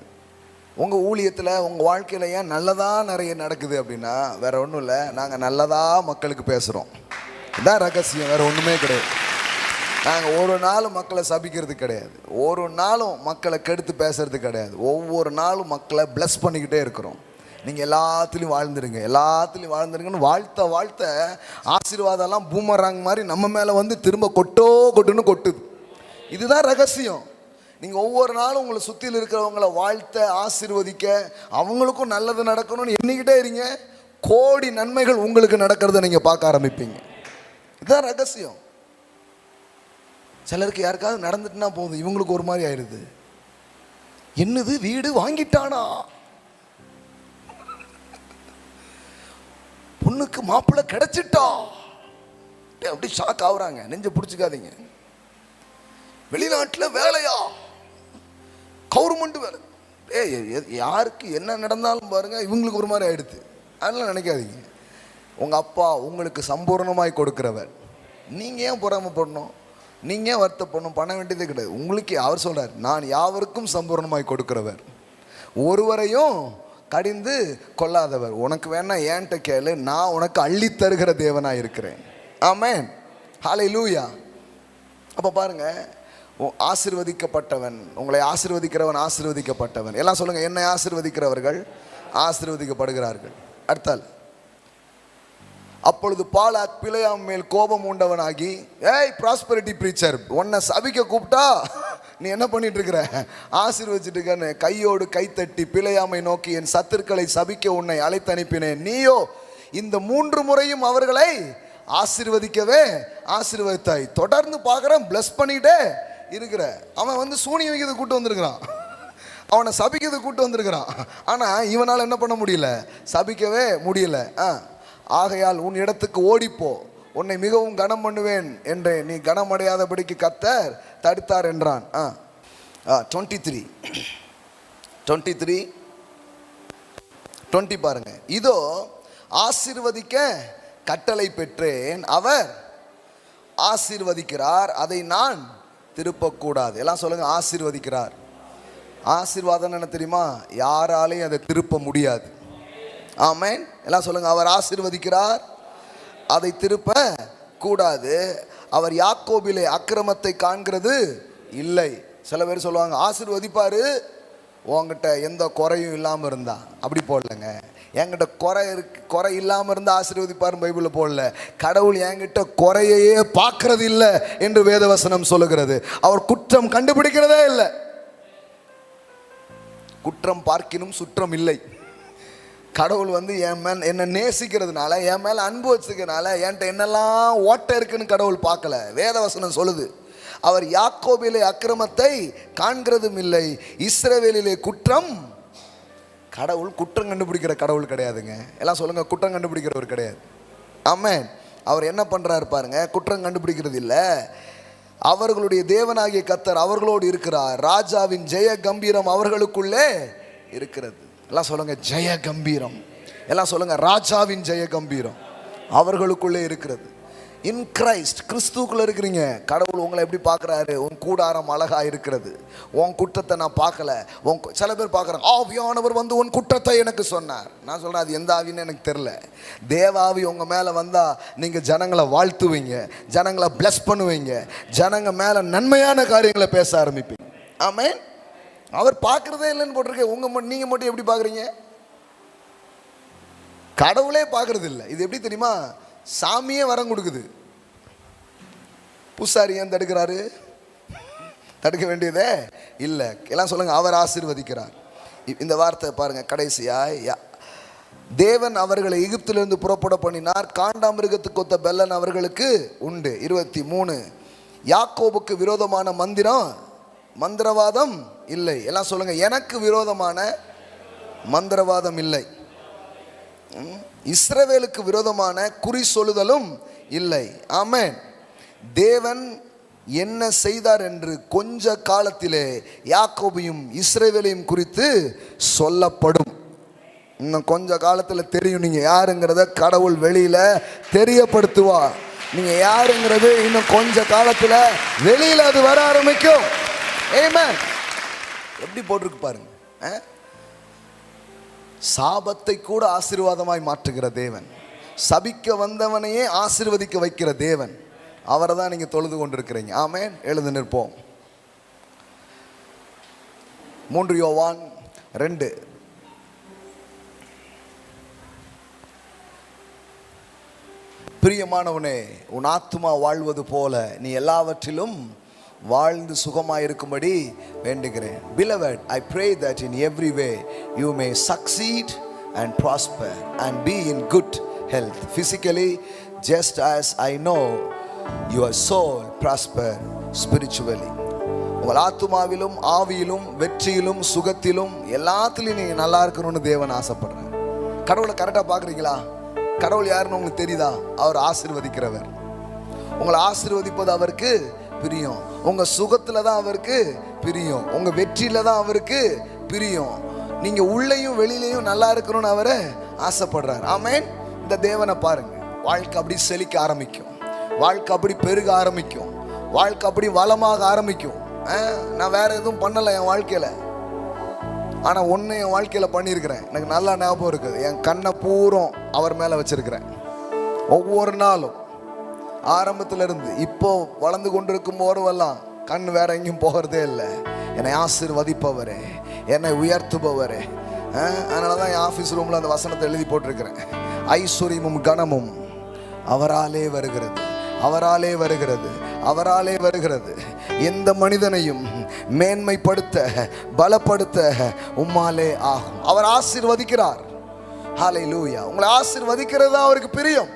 உங்கள் ஊழியத்தில் உங்கள் வாழ்க்கையில் ஏன் நல்லதாக நிறைய நடக்குது அப்படின்னா வேறு ஒன்றும் இல்லை, நாங்கள் நல்லதாக மக்களுக்கு பேசுகிறோம். இதான் ரகசியம், வேறு ஒன்றுமே கிடையாது. நாங்கள் ஒரு நாளும் மக்களை சபிக்கிறது கிடையாது, ஒரு நாளும் மக்களை கெடுத்து பேசுறது கிடையாது. ஒவ்வொரு நாளும் மக்களை பிளஸ் பண்ணிக்கிட்டே இருக்கிறோம். நீங்கள் எல்லாத்துலேயும் வாழ்ந்துருங்க, எல்லாத்துலேயும் வாழ்ந்துருங்கன்னு வாழ்த்த ஆசீர்வாதம்லாம் பூமராங் மாதிரி நம்ம மேலே வந்து திரும்ப கொட்டுன்னு கொட்டுது. இதுதான் ரகசியம். நீங்கள் ஒவ்வொரு நாளும் உங்களை சுற்றியில் இருக்கிறவங்களை வாழ்த்த, ஆசீர்வதிக்க, அவங்களுக்கும் நல்லது நடக்கணும்னு எண்ணிக்கிட்டே இருங்க. கோடி நன்மைகள் உங்களுக்கு நடக்கிறத நீங்கள் பார்க்க ஆரம்பிப்பீங்க. இதுதான் ரகசியம். சிலருக்கு யாருக்காவது நடந்துட்டுனா போதும், இவங்களுக்கு ஒரு மாதிரி ஆயிடுது. என்னது வீடு வாங்கிட்டானா, பொண்ணுக்கு மாப்பிள்ளை கிடைச்சிட்டா, அப்படி ஷாக் ஆகுறாங்க. நெஞ்ச பிடிச்சிக்காதீங்க. வெளிநாட்டுல வேலையா, கவர்மெண்ட் வேலை. யாருக்கு என்ன நடந்தாலும் பாருங்க இவங்களுக்கு ஒரு மாதிரி ஆயிடுது. அதெல்லாம் நினைக்காதீங்க. உங்க அப்பா உங்களுக்கு சம்பூர்ணமாய் கொடுக்கிறவர். நீங்க ஏன் பொறாமைப்படணும், நீங்க ஏன் வருத்தப்படணும்? பண்ண வேண்டியதே கிடையாது. உங்களுக்கு அவர் சொல்றார், நான் யாவருக்கும் சம்பூர்ணமாய் கொடுக்கிறவர், ஒருவரையும் கடிந்து கொள்ளாதவர். உனக்கு வேணா ஏன்ட்ட கேளு, நான் உனக்கு அள்ளி தருகிற தேவனாய் இருக்கிறேன். ஆமென், ஹல்லேலூயா. அப்ப பாருங்க, ஆசீர்வதிக்கப்பட்டவன், உங்களை ஆசீர்வதிக்கிறவன் ஆசீர்வதிக்கப்பட்டவன். எல்லாம் சொல்லுங்க, என்னை ஆசீர்வதிக்கிறவர்கள் ஆசீர்வதிக்கப்படுகிறார்கள். அடுத்தால், அப்பொழுது பாலாக் பிலேயாம் மேல் கோபம் உண்டவனாகி, ஏய் ப்ராஸ்பரிட்டி பிரீச்சர், உன்னை சபிக்க கூப்பிட்டா நீ என்ன பண்ணிட்டு இருக்கிற, ஆசீர்வதிச்சுட்டு இருக்கன்னு கையோடு கைத்தட்டி பிலேயாமை நோக்கி, என் சத்துருக்களை சபிக்க உன்னை அழைத்து அனுப்பினேன், நீயோ இந்த 3 முறையும் அவர்களை ஆசீர்வதிக்கவே ஆசீர்வதித்தாய். தொடர்ந்து பார்க்குறேன், பிளஸ் பண்ணிட்டே இருக்கிற. அவன் வந்து சூனியம் வைக்கிறது கூட்டு வந்திருக்கிறான், அவனை சபிக்கிறது கூட்டு வந்திருக்கிறான். ஆனால் இவனால் என்ன பண்ண முடியல, சபிக்கவே முடியல. ஆகையால் உன் இடத்துக்கு ஓடிப்போ, உன்னை மிகவும் கனம் பண்ணுவேன் என்று நீ கனமடையாதபடிக்கு கர்த்தர் தடுத்தார் என்றான். 23 பாருங்க. இதோ ஆசீர்வதிக்க கட்டளை பெற்றேன், அவர் ஆசீர்வதிக்கிறார், அதை நான் திருப்பக்கூடாது. எல்லாம் சொல்லுங்க, ஆசீர்வதிக்கிறார். ஆசீர்வாதம் என்ன தெரியுமா, யாராலையும் அதை திருப்ப முடியாது. ஆமென், எல்லாம் சொல்லுங்க, அவர் ஆசீர்வதிக்கிறார், அதை திருப்ப கூடாது. அவர் யாக்கோபிலே அக்கிரமத்தை காண்கிறது இல்லை. சில பேர் சொல்லுவாங்க, ஆசீர்வதிப்பாரு உங்ககிட்ட எந்த குறையும் இல்லாமல் இருந்தா. அப்படி போடலங்க. என்கிட்ட குறை இல்லாமல் இருந்தால் ஆசீர்வதிப்பார் பைபிளில் போடல. கடவுள் என்கிட்ட குறையையே பார்க்கறது இல்லை என்று வேதவசனம் சொல்லுகிறது. அவர் குற்றம் கண்டுபிடிக்கிறதே இல்லை. குற்றம் பார்க்கினும் சுற்றம் இல்லை. கடவுள் வந்து என் மேல் என்னை நேசிக்கிறதுனால, என் மேலே அன்பு வச்சுக்கிறதுனால என்கிட்ட என்னெல்லாம் ஓட்ட இருக்குன்னு கடவுள் பார்க்கல. வேதவசனம் சொல்லுது, அவர் யாக்கோபிலே அக்கிரமத்தை காண்கிறதும் இல்லை, இஸ்ரவேலிலே குற்றம். கடவுள் குற்றம் கண்டுபிடிக்கிற கடவுள் கிடையாதுங்க. எல்லாம் சொல்லுங்க, குற்றம் கண்டுபிடிக்கிறவர் கிடையாது. ஆமென். அவர் என்ன பண்றாரு பாருங்க, குற்றம் கண்டுபிடிக்கிறது இல்லை. அவர்களுடைய தேவனாகிய கர்த்தர் அவர்களோடு இருக்கிறார், ராஜாவின் ஜெய கம்பீரம் அவர்களுக்குள்ளே இருக்கிறது. எல்லாம் சொல்லுங்க, ஜெய கம்பீரம். எல்லாம் சொல்லுங்க, ராஜாவின் ஜெய கம்பீரம் அவர்களுக்குள்ளே இருக்கிறது. இன் கிரைஸ்ட், கிறிஸ்துக்குள்ள இருக்கிறீங்க. கடவுள் உங்களை எப்படி பார்க்குறாரு, உன் கூடாரம் அழகா இருக்கிறது, உன் குற்றத்தை நான் பார்க்கல. சில பேர் பார்க்குறாங்க, ஆவியானவர் வந்து உன் குற்றத்தை எனக்கு சொன்னார். நான் சொல்கிறேன், அது எந்த ஆவின்னு எனக்கு தெரில. தேவாவி உங்கள் மேலே வந்தால் நீங்கள் ஜனங்களை வாழ்த்துவீங்க, ஜனங்களை பிளஸ் பண்ணுவீங்க, ஜனங்க மேலே நன்மையான காரியங்களை பேச ஆரம்பிப்பீங்க. ஆமென். அவர் பார்க்குறதே இல்லைன்னு போட்டிருக்கேன். நீங்கள் மட்டும் எப்படி பார்க்குறீங்க? கடவுளே பார்க்கறது இல்லை. இது எப்படி தெரியுமா, சாமியே வரம் கொடுக்குது. பூசாரி ஏன் தடுக்கிறாரு? தடுக்க வேண்டியதே இல்லை. எல்லாம் சொல்லுங்க, அவர் ஆசீர்வதிக்கிறார். இந்த வார்த்தை பாருங்க, கடைசியாய், தேவன் அவர்களை எகிப்திலிருந்து புறப்பட பண்ணினார், காண்டாமிருகத்துக்கு ஒத்த பெல்லன் அவர்களுக்கு உண்டு. 23, யாக்கோபுக்கு விரோதமான மந்திரவாதம் இல்லை. எல்லாம் சொல்லுங்க, எனக்கு விரோதமான மந்திரவாதம் இல்லை. இஸ்ரவேலுக்கு விரோதமான குறி சொல்லுதலும் இல்லை. ஆமென். தேவன் என்ன செய்தார் என்று கொஞ்ச காலத்திலே யாக்கோபையும் இஸ்ரவேலையும் குறித்து சொல்லப்படும். இன்னும் கொஞ்ச காலத்தில் தெரியும் நீங்க யாருங்கிறத கடவுள் வெளியில தெரியப்படுத்துவார். நீங்க யாருங்கிறது இன்னும் கொஞ்ச காலத்தில் வெளியில அது வர ஆரம்பிக்கும். ஆமென். எப்படி போட்டிருக்கு பாருங்க, சாபத்தை கூட ஆசீர்வாதமாய் மாற்றுகிற தேவன், சபிக்க வந்தவனையே ஆசீர்வதிக்க வைக்கிற தேவன், அவரை தான் நீங்க தொழுது கொண்டிருக்கிறீங்க. ஆமென். எழுந்து நிற்போம். 3 யோவான் 2. பிரியமானவனே, உன் ஆத்துமா வாழ்வது போல நீ எல்லாவற்றிலும் வாழ்ந்து சுகமாயிருக்கும்படி வேண்டுகிறேன். Beloved, I pray that in every way you may succeed and prosper and be in good health physically, just as I know your soul prosper spiritually. உங்கள் ஆத்துமாவிலும் ஆவியிலும் வெற்றியிலும் சுகத்திலும் எல்லாத்துலையும் நீங்கள் நல்லா இருக்கணும்னு தேவன் ஆசைப்படுறார். கடவுளை கரெக்டாக பார்க்குறீங்களா? கடவுள் யாருன்னு உங்களுக்கு தெரியுதா? அவர் ஆசீர்வதிக்கிறவர். உங்களை ஆசீர்வதிப்பது அவருக்கு பிரியம். உங்க சுகத்துல தான் அவருக்கு பிரியம். உங்க வெற்றியில தான் அவருக்கு பிரியம். நீங்க உள்ளேயும் வெளியிலையும் நல்லா இருக்கணும்னு அவரை ஆசைப்படுறாரு. ஆமென். இந்த தேவனை பாருங்க, வாழ்க்கை அப்படி செழிக்க ஆரம்பிக்கும், வாழ்க்கை அப்படி பெருக ஆரம்பிக்கும், வாழ்க்கை அப்படி வளமாக ஆரம்பிக்கும். நான் வேற எதுவும் பண்ணலை என் வாழ்க்கையில, ஆனா ஒண்ணு என் வாழ்க்கையில பண்ணியிருக்கிறேன். எனக்கு நல்லா ஞாபகம் இருக்குது. என் கண்ணை பூரம் அவர் மேல வச்சிருக்கிறேன். ஒவ்வொரு நாளும் ஆரம்பத்துல இருந்து இப்போ வளர்ந்து கொண்டிருக்கும் போதெல்லாம் கண் வேற எங்கேயும் போகிறதே இல்லை. என்னை ஆசீர்வதிப்பவரே, என்னை உயர்த்துபவரே. அதனாலதான் என் ஆபீஸ் ரூம்ல அந்த வசனத்தை எழுதி போட்டிருக்கிறேன். ஐஸ்வர்யமும் கனமும் அவராலே வருகிறது, அவராலே வருகிறது, அவராலே வருகிறது. எந்த மனிதனையும் மேன்மைப்படுத்த பலப்படுத்த உம்மாலே ஆகும். அவர் ஆசீர்வதிக்கிறார். ஹல்லேலூயா. உங்களை ஆசீர்வதிக்கிறது அவருக்கு பிரியம்.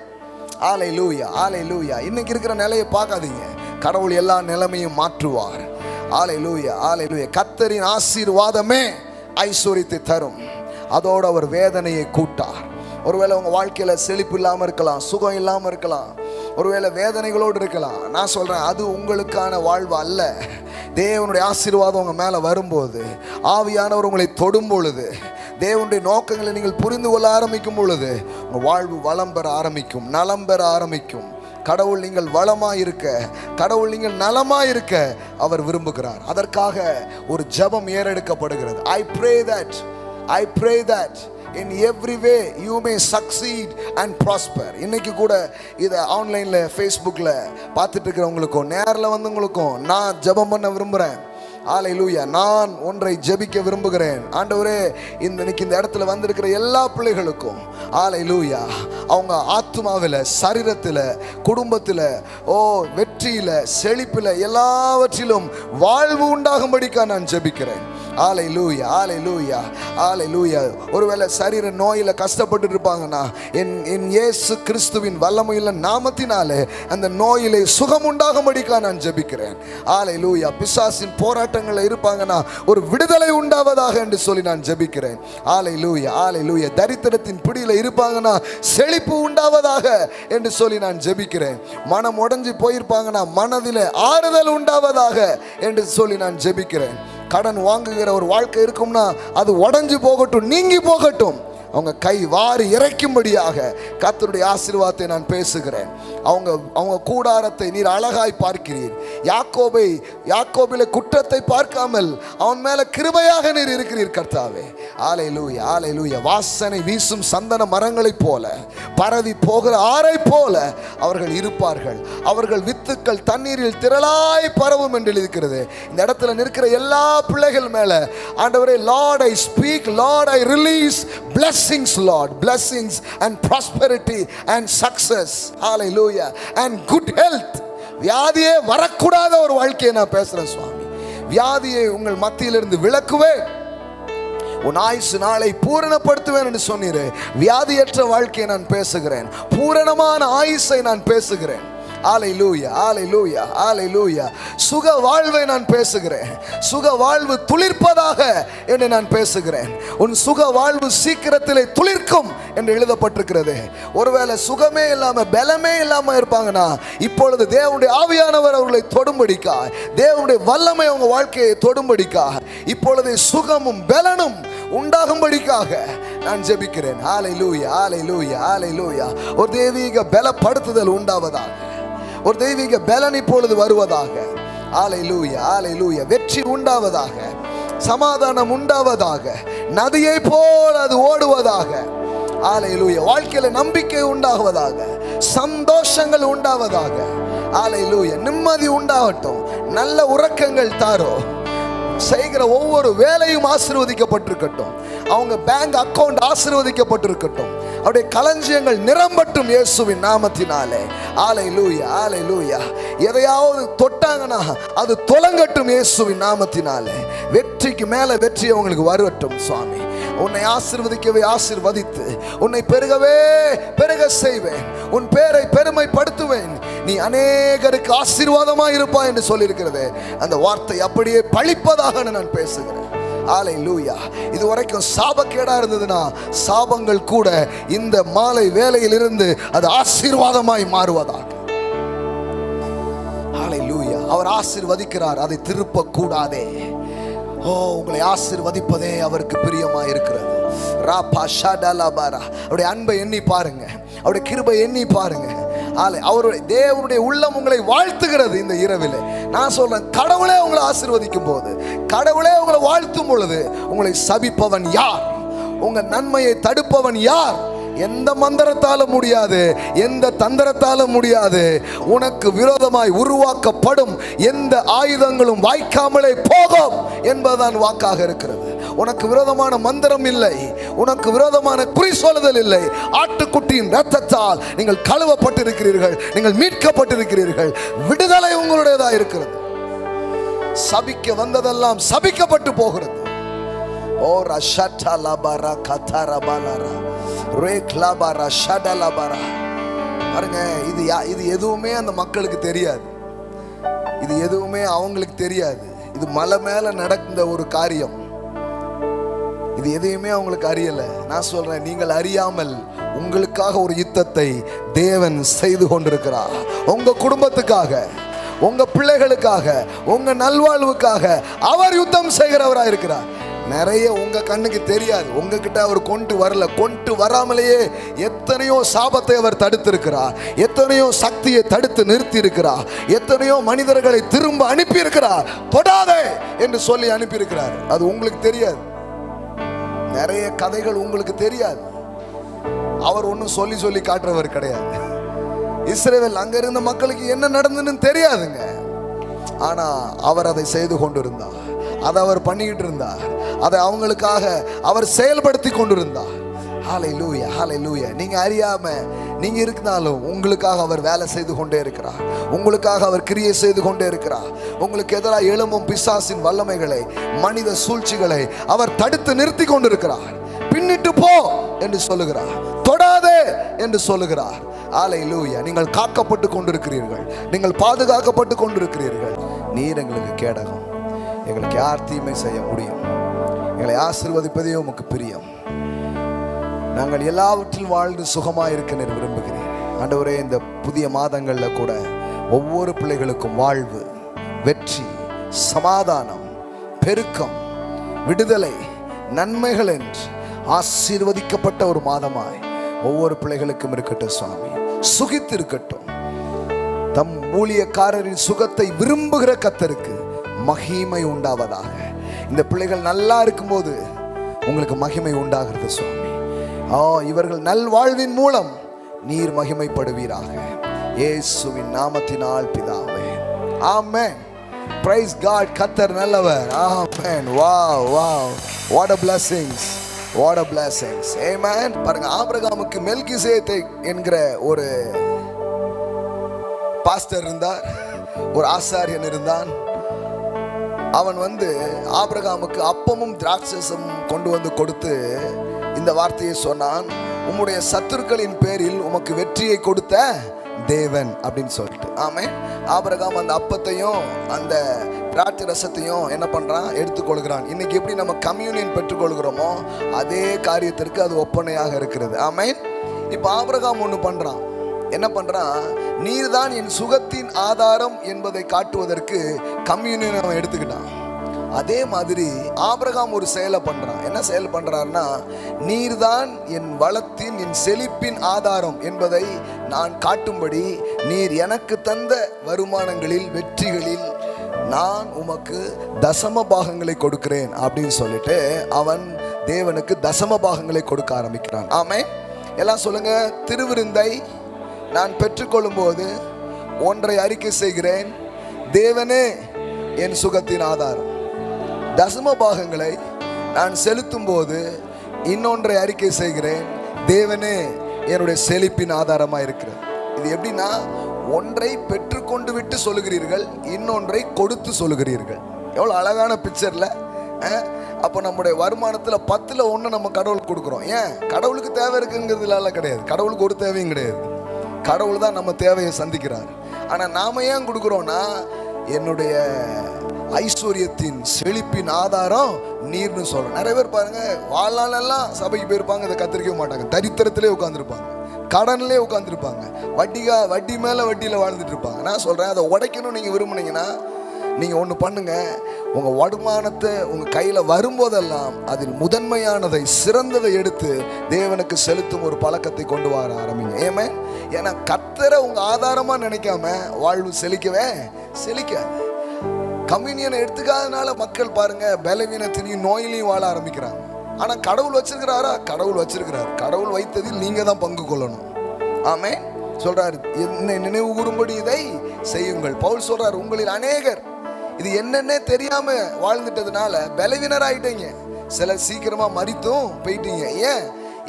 ஹல்லேலூயா, ஹல்லேலூயா. இன்னைக்கு இருக்கிற நிலையை பார்க்காதீங்க, கடவுள் எல்லா நிலைமையும் மாற்றுவார். ஹல்லேலூயா, ஹல்லேலூயா. கர்த்தரின் ஆசீர்வாதமே ஐஸ்வர்யத்தை தரும், அதோடு அவர் வேதனையை கூட்டார். ஒருவேளை உங்க வாழ்க்கையில செழிப்பு இல்லாம இருக்கலாம், சுகம் இல்லாம இருக்கலாம், ஒருவேளை வேதனைகளோடு இருக்கலாம். நான் சொல்றேன், அது உங்களுக்கான வாழ்வு அல்ல. தேவனுடைய ஆசீர்வாதம் உங்க மேல வரும்போது, ஆவியானவர் உங்களை தொடும் பொழுது, தேவனுடைய நோக்கங்களை நீங்கள் புரிந்து கொள்ள ஆரம்பிக்கும் பொழுது உங்க வாழ்வு வளம் பெற ஆரம்பிக்கும், நலம் பெற ஆரம்பிக்கும். கடவுள் நீங்கள் வளமாயிருக்க, கடவுள் நீங்கள் நலமாயிருக்க அவர் விரும்புகிறார். அதற்காக ஒரு ஜெபம் ஏறெடுக்கப்படுகிறது. I pray that in every way you may succeed and prosper. இன்னைக்கு கூட இதை ஆன்லைன்ல ஃபேஸ்புக்கில் பார்த்துட்டு இருக்கிறவங்களுக்கும் நேரில் வந்தவங்களுக்கும் நான் ஜெபம் பண்ண விரும்புகிறேன். ஹல்லேலூயா. நான் ஒன்றை ஜெபிக்க விரும்புகிறேன். ஆண்டவரே, இன்னைக்கு இந்த இடத்துல வந்திருக்கிற எல்லா பிள்ளைகளுக்கும் ஹல்லேலூயா, அவங்க ஆத்துமாவில், சரீரத்தில், குடும்பத்தில், வெற்றியில், செழிப்பில், எல்லாவற்றிலும் வாழ்வு உண்டாகும்படிக்கா நான் ஜெபிக்கிறேன். ஹல்லேலூயா, ஹல்லேலூயா, ஹல்லேலூயா. ஒருவேளை சரீர நோயில கஷ்டப்பட்டு இருப்பாங்கன்னா, என் இயேசு கிறிஸ்துவின் வல்லமையுள்ள நாமத்தினாலே அந்த நோயிலே சுகம் உண்டாகும்படிக்கா நான் ஜெபிக்கிறேன். ஹல்லேலூயா. பிசாசின் போராட்டங்கள்ல இருப்பாங்கன்னா ஒரு விடுதலை உண்டாவதாக என்று சொல்லி நான் ஜெபிக்கிறேன். ஹல்லேலூயா, ஹல்லேலூயா. தரித்திரத்தின் பிடியில இருப்பாங்கன்னா செழிப்பு உண்டாவதாக என்று சொல்லி நான் ஜெபிக்கிறேன். மனம் உடைஞ்சு போயிருப்பாங்கன்னா மனதிலே ஆறுதல் உண்டாவதாக என்று சொல்லி நான் ஜெபிக்கிறேன். கடன் வாங்குகிற ஒரு வாழ்க்கை இருக்கும்னா அது உடைஞ்சு போகட்டும், நீங்கி போகட்டும். அவங்க கை வாரி இறைக்கும்படியாக கர்த்தருடைய ஆசீர்வாதத்தை நான் பேசுகிறேன். அவங்க கூடாரத்தை நீர் அழகாய் பார்க்கிறீர். யாக்கோபிலே குற்றத்தை பார்க்காமல் அவன் மேல கிருபையாக நீர் இருக்கிறீர் கர்த்தாவே. ஹல்லேலூயா, ஹல்லேலூயா. வாசனை வீசும் சந்தன மரங்களைப் போல, பரவி போகிற ஆறை போல அவர்கள் இருப்பார்கள். அவர்கள் வித்துக்கள் தண்ணீரில் திரளாய் பரவும் என்று இருக்கிறது. இந்த இடத்துல நிற்கிற எல்லா பிள்ளைகள் மேல ஆண்டவரே, Lord I speak, Lord I release blessings, Lord, blessings and prosperity and success, hallelujah, and good health. வியாதியே வரக்கூடாத ஒரு வாழ்க்கையை நான் பேசுறேன் சுவாமி. வியாதியை உங்கள் மத்தியிலிருந்து விலக்குவேன், உன் ஆயுசு நாளை பூரணப்படுத்துவேன் என்று சொன்னீரே. வியாதியற்ற வாழ்க்கையை நான் பேசுகிறேன், பூரணமான ஆயுசை நான் பேசுகிறேன். ஹல்லேலூயா, ஹல்லேலூயா, ஹல்லேலூயா. சுக வாழ்வை நான் பேசுகிறேன். சுக வாழ்வு துளிர்ப்பதாக என்று நான் பேசுகிறேன். உன் சுக வாழ்வு சீக்கிரத்திலே துளிர்க்கும் என்று எழுதப்பட்டிருக்கிறது. ஒருவேளை சுகமே இல்லாம பலமே இல்லாம இருப்பாங்கன்னா இப்பொழுது தேவனுடைய ஆவியானவர் அவர்களை தொடும்படிக்கா, தேவனுடைய வல்லமை அவங்க வாழ்க்கையை தொடும்படிக்கா இப்பொழுது சுகமும் பலனும் உண்டாகும்படிக்காக நான் ஜெபிக்கிறேன். ஹல்லேலூயா, ஹல்லேலூயா, ஹல்லேலூயா. ஒரு தெய்வீக பலப்படுத்துதல் உண்டாவதாக, ஒரு தெய்வீக பலன் இப்பொழுது வருவதாக. ஹல்லேலூயா, ஹல்லேலூயா. வெற்றி உண்டாவதாக, சமாதானம் உண்டாவதாக, நதியை போல அது ஓடுவதாக. ஹல்லேலூயா. வாழ்க்கையில நம்பிக்கை உண்டாகுவதாக, சந்தோஷங்கள் உண்டாவதாக. ஹல்லேலூயா. நிம்மதி உண்டாகட்டும், நல்ல உறக்கங்கள் தாரோ. செய்கிற ஒவ்வொரு வேலையும் ஆசீர்வதிக்கப்பட்டிருக்கட்டும். அவங்க பேங்க் அக்கவுண்ட் ஆசீர்வதிக்கப்பட்டிருக்கட்டும். அவருடைய களஞ்சியங்கள் நிரம்பட்டும் இயேசுவின் நாமத்தினாலே. ஹல்லேலூயா, ஹல்லேலூயா. எதையாவது தொட்டாங்கன்னா அது தொலங்கட்டும் இயேசுவின் நாமத்தினாலே. வெற்றிக்கு மேல வெற்றி அவங்களுக்கு வரட்டும் சுவாமி. உன்னை ஆசீர்வதிக்கவே ஆசீர்வதித்து, உன்னை பெருகவே பெருக செய்வேன், உன் பேரை பெருமைப்படுத்துவேன், நீ அநேகருக்கு ஆசீர்வாதமாய் இருப்பாய் என்று சொல்லியிருக்கிறது. அந்த வார்த்தை அப்படியே பழிப்பதாக நான் பேசுகிறேன். ஹல்லேலூயா. இதுவரைக்கும் சாபக்கேடா இருந்ததுன்னா சாபங்கள் கூட இந்த மாலை வேளையில் இருந்து அது ஆசீர்வாதமாய் மாறுவதாக. ஹல்லேலூயா, அவர் ஆசீர்வதிக்கிறார், அதை திருப்ப கூடாதே. ஓ, உங்களை ஆசீர்வதிப்பதே அவருக்கு பிரியமா இருக்கிறது. ராபா ஷடலபரா, அவருடைய அன்பை எண்ணி பாருங்க, அவருடைய கிருபை எண்ணி பாருங்க. அவருடைய தேவனுடைய உள்ளம் உங்களை வாழ்த்துகிறது. இந்த இரவில் நான் சொல்றேன், கடவுளே உங்களை ஆசீர்வதிக்கும் போது, கடவுளே உங்களை வாழ்த்தும் பொழுது, உங்களை சபிப்பவன் யார்? உங்க நன்மையை தடுப்பவன் யார்? எந்த மந்திரத்தாலும் முடியாது, எந்த தந்திரத்தாலும் முடியாது. உனக்கு விரோதமாய் உருவாக்கப்படும் எந்த ஆயுதங்களும் வாய்க்காமலே போகும் என்பதுதான் வாக்காக இருக்கிறது. உனக்கு விரோதமான மந்திரம் இல்லை, உனக்கு விரோதமான குறி சொல்லுதல் இல்லை. ஆட்டுக்குட்டியின் இரத்தத்தால் நீங்கள் கழுவப்பட்டிருக்கிறீர்கள், நீங்கள் மீட்கப்பட்டிருக்கிறீர்கள். விடுதலை உங்களுடையதா இருக்கிறது. சபிக்க வந்ததெல்லாம் சபிக்கப்பட்டு போகிறது. ஓ ரஷட்டா லபரா கதரபலரா ரேக்லபரா ஷடலபரா. பாருங்க, இது எதுவுமே அந்த மக்களுக்கு தெரியாது, இது எதுவுமே அவங்களுக்கு தெரியாது. இது மலை மேல நடந்த ஒரு காரியம், இது எதையுமே அவங்களுக்கு அறியல. நான் சொல்றேன், நீங்கள் அறியாமல் உங்களுக்காக ஒரு யுத்தத்தை தேவன் செய்து கொண்டிருக்கிறார். உங்க குடும்பத்துக்காக, உங்க பிள்ளைகளுக்காக, உங்க நல்வாழ்வுக்காக அவர் யுத்தம் செய்கிறவராக இருக்கிறார். நிறைய உங்க கண்ணுக்கு தெரியாது, உங்ககிட்ட அவர் கொண்டு வரல. கொண்டு வராமலேயே எத்தனையோ சாபத்தை அவர் தடுத்திருக்கிறார், எத்தனையோ சக்தியை தடுத்து நிறுத்தி இருக்கிறார், எத்தனையோ மனிதர்களை திரும்ப அனுப்பி இருக்கிறார். தொடாதே என்று சொல்லி அனுப்பி இருக்கிறார். அது உங்களுக்கு தெரியாது. நிறைய கதைகள் உங்களுக்கு தெரியாது. அவர் ஒன்னும் சொல்லி சொல்லி காட்டுறவர் கிடையாது. இஸ்ரவேல் அங்க இருந்த மக்களுக்கு என்ன நடந்ததுன்னு தெரியாதுங்க. ஆனா அவர் அதை செய்து கொண்டிருந்தார், அதை அவர் பண்ணிக்கிட்டு இருந்தார், அதை அவங்களுக்காக அவர் செயல்படுத்தி கொண்டிருந்தார். ஹல்லேலூயா, ஹல்லேலூயா. நீங்க அறியாம நீங்க இருந்தாலும் உங்களுக்காக அவர் வேலை செய்து கொண்டே இருக்கிறார், உங்களுக்காக அவர் கிரியை செய்து கொண்டே இருக்கிறார். உங்களுக்கு எதிராக எழும்பும் பிசாசின் வல்லமைகளை, மனித சூழ்ச்சிகளை அவர் தடுத்து நிறுத்தி கொண்டிருக்கிறார். பின்னிட்டு போ என்று சொல்லுகிறார், தொடாதே என்று சொல்லுகிறார். ஹல்லேலூயா. நீங்கள் காக்கப்பட்டு கொண்டிருக்கிறீர்கள், நீங்கள் பாதுகாக்கப்பட்டு கொண்டிருக்கிறீர்கள். நீர் எங்களுக்கு கேடகம், எங்களுக்கு யார் தீமை செய்ய முடியும்? எங்களை ஆசீர்வதிப்பதே உமக்கு பிரியம். நாங்கள் எல்லாவற்றில் வாழ்ந்து சுகமாக இருக்க நான் விரும்புகிறேன். ஆண்டவரே, இந்த புதிய மாதங்களில் கூட ஒவ்வொரு பிள்ளைகளுக்கும் வாழ்வு, வெற்றி, சமாதானம், பெருக்கம், விடுதலை, நன்மைகள் என்று ஆசீர்வதிக்கப்பட்ட ஒரு மாதமாய் ஒவ்வொரு பிள்ளைகளுக்கும் இருக்கட்டும். சுவாமி, சுகித்து இருக்கட்டும். தம் ஊழியக்காரரின் சுகத்தை விரும்புகிற கர்த்தருக்கு மகிமை உண்டாவதாக. இந்த பிள்ளைகள் நல்லா இருக்கும்போது உங்களுக்கு மகிமை உண்டாகிறது சுவாமி. இவர்கள் நல்வாழ்வின் மூலம் நீர் மகிமைப்படுவீராக. இயேசுவின் நாமத்தினால் பிதாவே, ஆமென். Price God. கர்த்தர் நல்லவர். Amen. Wow wow, what a blessings, what a blessings. Amen. பாருங்க, ஆபிரகாமுக்கு மெல்கிசேதேக் என்கிற ஒரு பாஸ்டர் இருந்தார், ஒரு ஆசாரியன் இருந்தான். அவன் ஆபிரகாமுக்கு அப்பமும் திராட்சையும் கொண்டு வந்து கொடுத்து இந்த வார்த்தையை சொன்னான், உம்முடைய சத்துருக்களின் பேரில் உமக்கு வெற்றியை கொடுத்த தேவன் அப்படின்னு சொல்லிட்டு. ஆமென். ஆபிரகாம் அந்த அப்பத்தையும் அந்த திராட்சை ரசத்தையும் என்ன பண்றான்? எடுத்துக்கொள்கிறான். இன்னைக்கு எப்படி நம்ம கம்யூனியன் பெற்றுக்கொள்கிறோமோ அதே காரியத்திற்கு அது ஒப்பனையாக இருக்கிறது. ஆமென். இப்ப ஆபிரகாம் ஒன்று பண்றான். என்ன பண்றான்? நீர் தான் என் சுகத்தின் ஆதாரம் என்பதை காட்டுவதற்கு கம்யூனியன் அவன் எடுத்துக்கிட்டான். அதே மாதிரி ஆபிரகாம் ஒரு செயலை பண்றான். என்ன செயல் பண்றாருன்னா, நீர்தான் என் வளத்தின், என் செழிப்பின் ஆதாரம் என்பதை நான் காட்டும்படி நீர் எனக்கு தந்த வருமானங்களில், வெற்றிகளில் நான் உமக்கு தசம பாகங்களை கொடுக்கிறேன் அப்படின்னு சொல்லிட்டு அவன் தேவனுக்கு தசம பாகங்களை கொடுக்க ஆரம்பிக்கிறான். ஆமே, எல்லாம் சொல்லுங்க. திருவிருந்தை நான் பெற்றுக்கொள்ளும் போது ஒன்றை அறிக்கை செய்கிறேன், தேவனே என் சுகத்தின் ஆதாரம். தசம பாகங்களை நான் செலுத்தும் போது இன்னொன்றை அறிக்கை செய்கிறேன், தேவனே என்னுடைய செழிப்பின் ஆதாரமாக இருக்கிறது. இது எப்படின்னா, ஒன்றை பெற்றுக்கொண்டு விட்டு சொல்லுகிறீர்கள், இன்னொன்றை கொடுத்து சொல்லுகிறீர்கள். எவ்வளோ அழகான பிக்சர்ல. அப்போ நம்முடைய வருமானத்தில் 10ல் 1 நம்ம கடவுளுக்கு கொடுக்குறோம். ஏன்? கடவுளுக்கு தேவை இருக்குங்கிறதுனால கிடையாது, கடவுளுக்கு ஒரு தேவையும் கிடையாது. கடவுள் தான் நம்ம தேவையை சந்திக்கிறார். ஆனால் நாம ஏன் கொடுக்குறோம்னா, என்னுடைய ஐஸ்வர்யத்தின் செழிப்பின் ஆதாரம் நீர்னு சொல்றோம். நிறைய பேர் பாருங்க, வாழ்நாளெல்லாம் சபைக்கு போயிருப்பாங்க, இதை கத்திரிக்க மாட்டாங்க, தரித்திரத்திலே உட்காந்துருப்பாங்க. கடன்லேயே உட்காந்துருப்பாங்க, வட்டி மேலே வட்டியில் வாழ்ந்துட்டு இருப்பாங்க. நான் சொல்கிறேன், அதை உடைக்கணும் நீங்கள் விரும்புனீங்கன்னா நீங்கள் ஒன்று பண்ணுங்க. உங்கள் வருமானத்தை உங்கள் கையில் வரும்போதெல்லாம் அதில் முதன்மையானதை, சிறந்ததை எடுத்து தேவனுக்கு செலுத்தும் ஒரு பழக்கத்தை கொண்டு வர ஆரம்பிங்க. ஏன்னா கர்த்தரை உங்கள் ஆதாரமாக நினைக்காம வாழ்வு செழிக்க. கம்யூனியனை எடுத்துக்காதனால மக்கள் பாருங்க பலவீனத்திலையும் நோயிலையும் வாழ ஆரம்பிக்கிறாங்க. ஆனால் கடவுள் வச்சிருக்கிறாரா? கடவுள் வச்சிருக்கிறார். கடவுள் வைத்ததில் நீங்க தான் பங்கு கொள்ளணும். ஆமென். சொல்றாரு, என்னை நினைவு கூறும்படி இதை செய்யுங்கள். பவுல் சொல்றாரு, உங்களில் அநேகர் இது என்னன்னே தெரியாம வாழ்ந்துட்டதுனால பலவீனராயிட்டீங்க. சிலர் சீக்கிரமா மரித்தும் போயிட்டீங்க.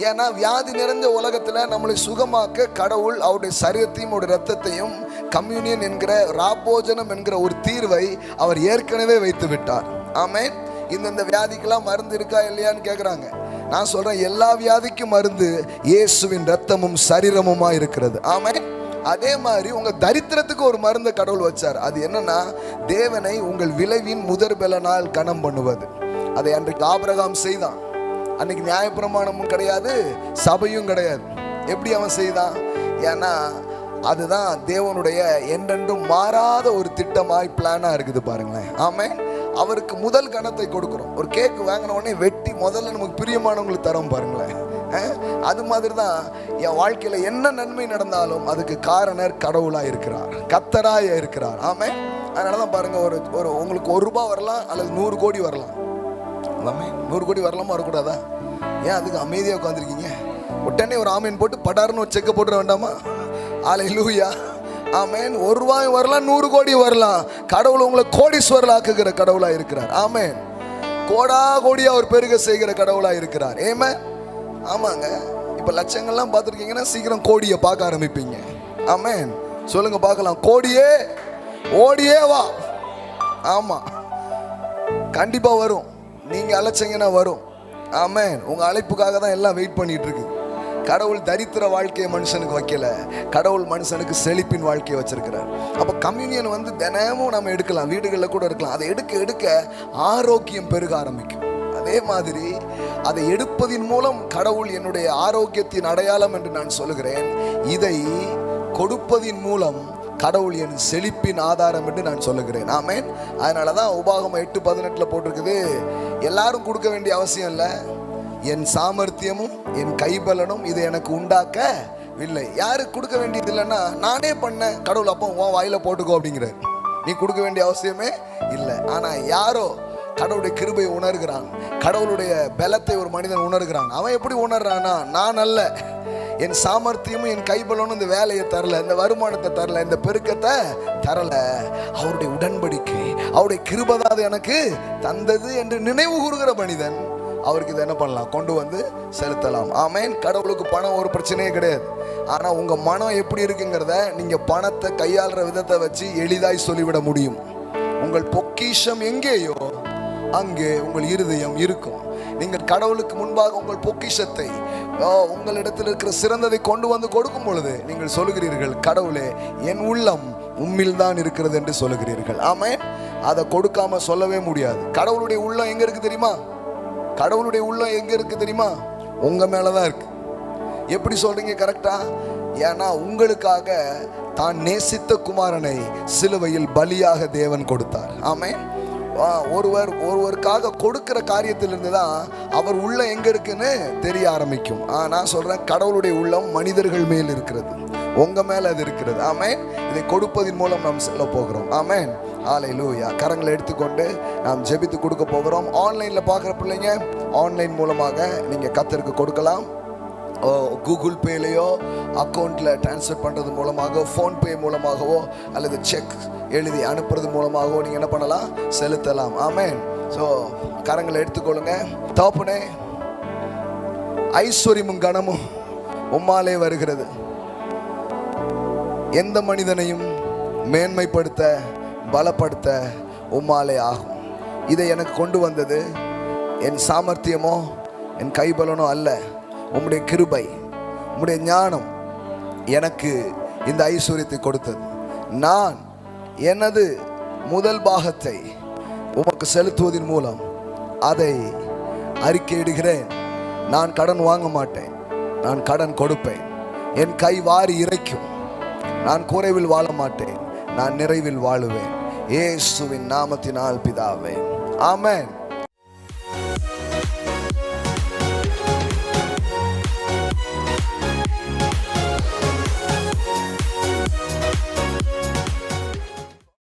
ஏன்னா வியாதி நிறைஞ்ச உலகத்துல நம்மளை சுகமாக்க கடவுள் அவருடைய சரீரத்தையும் அவருடைய ரத்தத்தையும் கம்யூனியன் என்கிற ராபோஜனம் என்கிற ஒரு தீர்வை அவர் ஏற்கனவே வைத்து விட்டார். ஆமென். இந்த வியாதிக்கெல்லாம் மருந்து இருக்கா இல்லையான்னு கேட்குறாங்க. நான் சொல்றேன், எல்லா வியாதிக்கும் மருந்து இயேசுவின் ரத்தமும் சரீரமுமா இருக்கிறது. ஆமென். அதே மாதிரி உங்க தரித்திரத்துக்கு ஒரு மருந்து கடவுள் வச்சார். அது என்னன்னா, தேவனை உங்கள் விளைவின் முதற் பலனால் கனம் பண்ணுவது. அதை அன்றைக்கு ஆபிரகாம் செய்தான். அன்னைக்கு நியாயப்பிரமாணமும் கிடையாது, சபையும் கிடையாது. எப்படி அவன் செய்தான்? ஏன்னா அதுதான் தேவனுடைய என்றென்றும் மாறாத ஒரு திட்டமாய் பிளானா இருக்குது பாருங்களேன். ஆமென். அவருக்கு முதல் கணத்தை கொடுக்குறோம். ஒரு கேக்கு வாங்கின உடனே வெட்டி முதல்ல நமக்கு பிரியமானவங்களுக்கு தரோம் பாருங்களேன். அது மாதிரி தான் என் வாழ்க்கையில என்ன நன்மை நடந்தாலும் அதுக்கு காரணர் கடவுளா இருக்கிறார், கர்த்தராய் இருக்கிறார். ஆமென். அதனாலதான் பாருங்க, ஒரு உங்களுக்கு ₹1 வரலாம் அல்லது 100 கோடி வரலாம். 100 கோடி வரலாமா வரக்கூடாதா? ஏன் அதுக்கு அமைதியா உட்காந்துருக்கீங்க? உடனே ஒரு ஆமீன் போட்டு படாருன்னு ஒரு செக்க போட்டுற வேண்டாமா? அல்லேலூயா. ஆமென். ₹1 வரலாம், 100 கோடி வரலாம். கடவுள் உங்களை கோடீஸ்வரர் ஆக்குகிற கடவுளா இருக்கிறார். ஆமென். கோடா கோடியா ஒரு பெருக செய்கிற கடவுளா இருக்கிறார். ஆமாங்க. இப்ப லட்சங்கள்லாம் பார்த்துருக்கீங்கன்னா சீக்கிரம் கோடியை பார்க்க ஆரம்பிப்பீங்க. ஆமென். சொல்லுங்க பார்க்கலாம். கோடியே ஓடியே வா. ஆமா, கண்டிப்பா வரும். நீங்க அழைச்சீங்கன்னா வரும். ஆமென். உங்க அழைப்புக்காக தான் எல்லாம் வெயிட் பண்ணிட்டு இருக்கு. கடவுள் தரித்திர வாழ்க்கையை மனுஷனுக்கு வைக்கல, கடவுள் மனுஷனுக்கு செழிப்பின் வாழ்க்கையை வச்சிருக்கிறார். அப்ப கம்யூனியன் தினமும் நம்ம எடுக்கலாம், வீடுகளில் கூட இருக்கலாம். அதை எடுக்க ஆரோக்கியம் பெருக ஆரம்பிக்கும். அதே மாதிரி அதை எடுப்பதின் மூலம் கடவுள் என்னுடைய ஆரோக்கியத்தின் அடையாளம் என்று நான் சொல்லுகிறேன். இதை கொடுப்பதின் மூலம் கடவுள் என் செழிப்பின் ஆதாரம் என்று நான் சொல்லுகிறேன். ஆமென். அதனாலதான் உபாகமம் 8:18 போட்டிருக்குது, எல்லாரும் கொடுக்க வேண்டிய அவசியம் இல்லை, என் சாமர்த்தியமும் என் கைபலனும் இதை எனக்கு உண்டாக்கவில்லை. யாருக்கு கொடுக்க வேண்டியது இல்லைன்னா, நானே பண்ண கடவுள் அப்போ உன் வாயில போட்டுக்கோ அப்படிங்கிறார். நீ கொடுக்க வேண்டிய அவசியமே இல்லை. ஆனா யாரோ கடவுளுடைய கிருபையை உணர்கிறான், கடவுளுடைய பலத்தை ஒரு மனிதன் உணர்கிறான். அவன் எப்படி உணர்றானா, நான் அல்ல, என் சாமர்த்தியமும் என் கைபலனும் இந்த வேலையை தரல, இந்த வருமானத்தை தரல, இந்த பெருக்கத்தை தரல, அவருடைய உடன்படிக்கை, அவருடைய கிருபை எனக்கு தந்தது என்று நினைவு கூறுகிற மனிதன் அவருக்கு இதை என்ன பண்ணலாம், கொண்டு செலுத்தலாம். ஆமென். கடவுளுக்கு பணம் ஒரு பிரச்சனையே கிடையாது. ஆனா உங்க மனம் எப்படி இருக்குங்கிறத நீங்க பணத்தை கையாளுற விதத்தை வச்சு எளிதாய் சொல்லிவிட முடியும். உங்கள் பொக்கிஷம் எங்கேயோ அங்கே உங்கள் இருதயம் இருக்கும். நீங்கள் கடவுளுக்கு முன்பாக உங்கள் பொக்கிஷத்தை, உங்களிடத்தில் இருக்கிற சிறந்ததை கொண்டு கொடுக்கும் பொழுது நீங்கள் சொல்லுகிறீர்கள், கடவுளே என் உள்ளம் உம்மில் தான் இருக்கிறது என்று சொல்லுகிறீர்கள். ஆமென். அதை கொடுக்காம சொல்லவே முடியாது. கடவுளுடைய உள்ளம் எங்க இருக்கு தெரியுமா? கடவுளுடைய உள்ளம் எங்க இருக்கு தெரியுமா? உங்க மேலதான் இருக்கு. எப்படி சொல்றீங்க கரெக்டா? ஏன்னா உங்களுக்காக தான் நேசித்த குமாரனை சிலுவையில் பலியாக தேவன் கொடுத்தார். ஆமென். ஒருவருக்காக கொடுக்கிற காரியத்திலிருந்து தான் அவர் உள்ள எங்க இருக்குன்னு தெரிய ஆரம்பிக்கும். நான் சொல்றேன், கடவுளுடைய உள்ளம் மனிதர்கள் மேல் இருக்கிறது, உங்க மேல அது இருக்கிறது. ஆமென். இதை கொடுப்பதின் மூலம் நாம் செல்ல போகிறோம். ஆமென். ஹல்லேலூயா. கரங்களை எடுத்துக்கொண்டு நாம் ஜெபித்து கொடுக்க போகிறோம். ஆன்லைன்ல பார்க்குற பிள்ளைங்க, ஆன்லைன் மூலமாக நீங்க கர்த்தருக்கு கொடுக்கலாம். கூகுள் பேலையோ அக்கௌண்ட்டில் ட்ரான்ஸ்ஃபர் பண்ணுறது மூலமாக, ஃபோன்பே மூலமாகவோ அல்லது செக் எழுதி அனுப்புறது மூலமாகவோ நீங்கள் என்ன பண்ணலாம், செலுத்தலாம். ஆமென். ஸோ கரங்களை எடுத்துக்கொள்ளுங்க. தகப்பனே, ஐஸ்வர்யமும் கனமும் உம்மாலே வருகிறது. எந்த மனிதனையும் மேன்மைப்படுத்த பலப்படுத்த உம்மாலே ஆகும். இதை எனக்கு கொண்டு வந்தது என் சாமர்த்தியமோ என் கைபலனோ அல்ல, உம்முடைய கிருபை, உம்முடைய ஞானம் எனக்கு இந்த ஐஸ்வர்யத்தை கொடுத்தது. நான் எனது முதல் பாகத்தை உமக்கு செலுத்துவதன் மூலம் அதை அறிக்கையிடுகிறேன். நான் கடன் வாங்க மாட்டேன், நான் கடன் கொடுப்பேன். என் கை வாரி இறைக்கும். நான் குறைவில் வாழ மாட்டேன், நான் நிறைவில் வாழுவேன். இயேசுவின் நாமத்தினால் பிதாவே, ஆமென்.